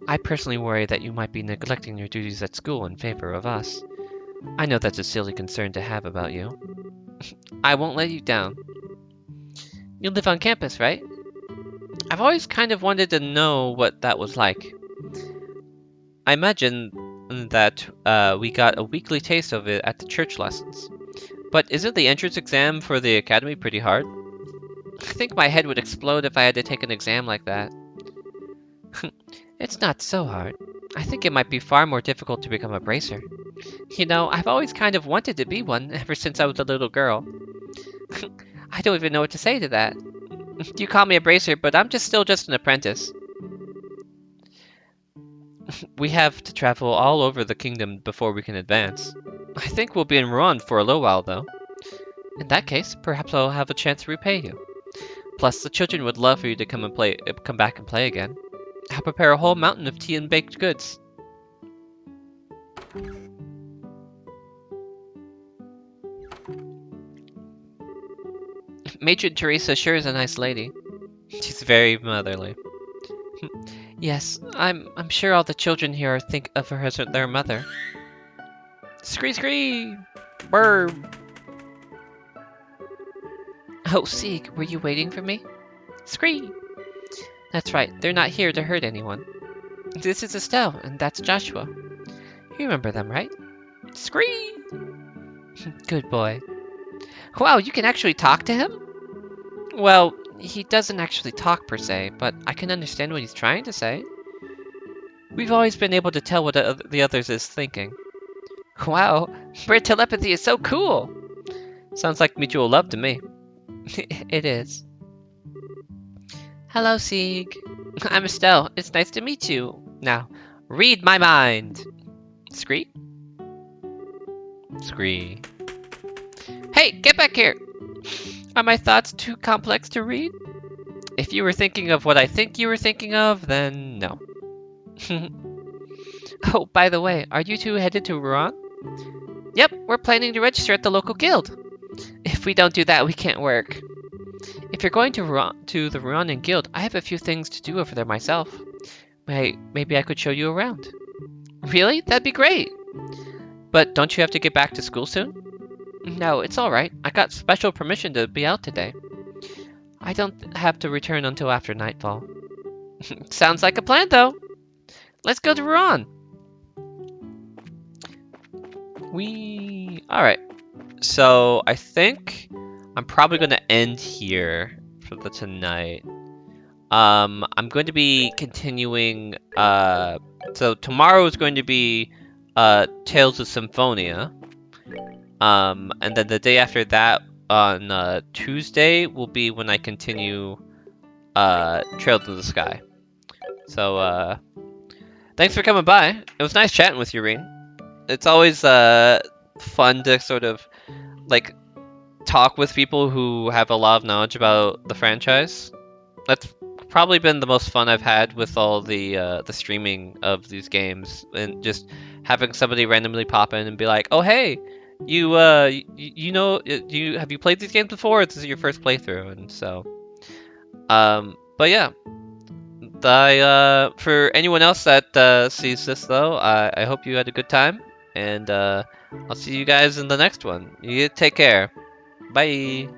I personally worry that you might be neglecting your duties at school in favor of us. I know that's a silly concern to have about you. I won't let you down. You live on campus, right? I've always kind of wanted to know what that was like. I imagine that we got a weekly taste of it at the church lessons. But isn't the entrance exam for the academy pretty hard? I think my head would explode if I had to take an exam like that. It's not so hard. I think it might be far more difficult to become a bracer. You know, I've always kind of wanted to be one ever since I was a little girl. I don't even know what to say to that. You call me a bracer, but I'm still just an apprentice. We have to travel all over the kingdom before we can advance. I think we'll be in Ruan for a little while, though. In that case, perhaps I'll have a chance to repay you. Plus, the children would love for you to come back and play again. I'll prepare a whole mountain of tea and baked goods. Matron Teresa sure is a nice lady. She's very motherly. Yes, I'm sure all the children here think of her as their mother. Scree scree! Burb! Oh, Sieg, were you waiting for me? Scree! That's right, they're not here to hurt anyone. This is Estelle, and that's Joshua. You remember them, right? Scree! Good boy. Wow, you can actually talk to him? Well, he doesn't actually talk per se, but I can understand what he's trying to say. We've always been able to tell what the others is thinking. Wow, bird telepathy is so cool! Sounds like mutual love to me. It is. Hello, Sieg. I'm Estelle. It's nice to meet you. Now, read my mind. Scree? Scree. Hey, get back here! Are my thoughts too complex to read? If you were thinking of what I think you were thinking of, then no. Oh, by the way, are you two headed to Ruan? Yep, we're planning to register at the local guild. If we don't do that, we can't work. If you're going to the Ruanan Guild, I have a few things to do over there myself. Maybe I could show you around. Really? That'd be great. But don't you have to get back to school soon? No, it's alright. I got special permission to be out today. I don't have to return until after nightfall. Sounds like a plan, though. Let's go to Ruan. Alright. So, I think I'm probably going to end here for the tonight. I'm going to be continuing, so tomorrow is going to be, Tales of Symphonia. And then the day after that, on, Tuesday, will be when I continue, Trail to the Sky. So, thanks for coming by. It was nice chatting with you, Reen. It's always, fun to sort of, like, talk with people who have a lot of knowledge about the franchise. That's probably been the most fun I've had with all the streaming of these games, and just having somebody randomly pop in and be like, "Oh hey, you know, have you played these games before? Or this is your first playthrough?" And so, but yeah, for anyone else that sees this though, I hope you had a good time, and I'll see you guys in the next one. You take care. Bye.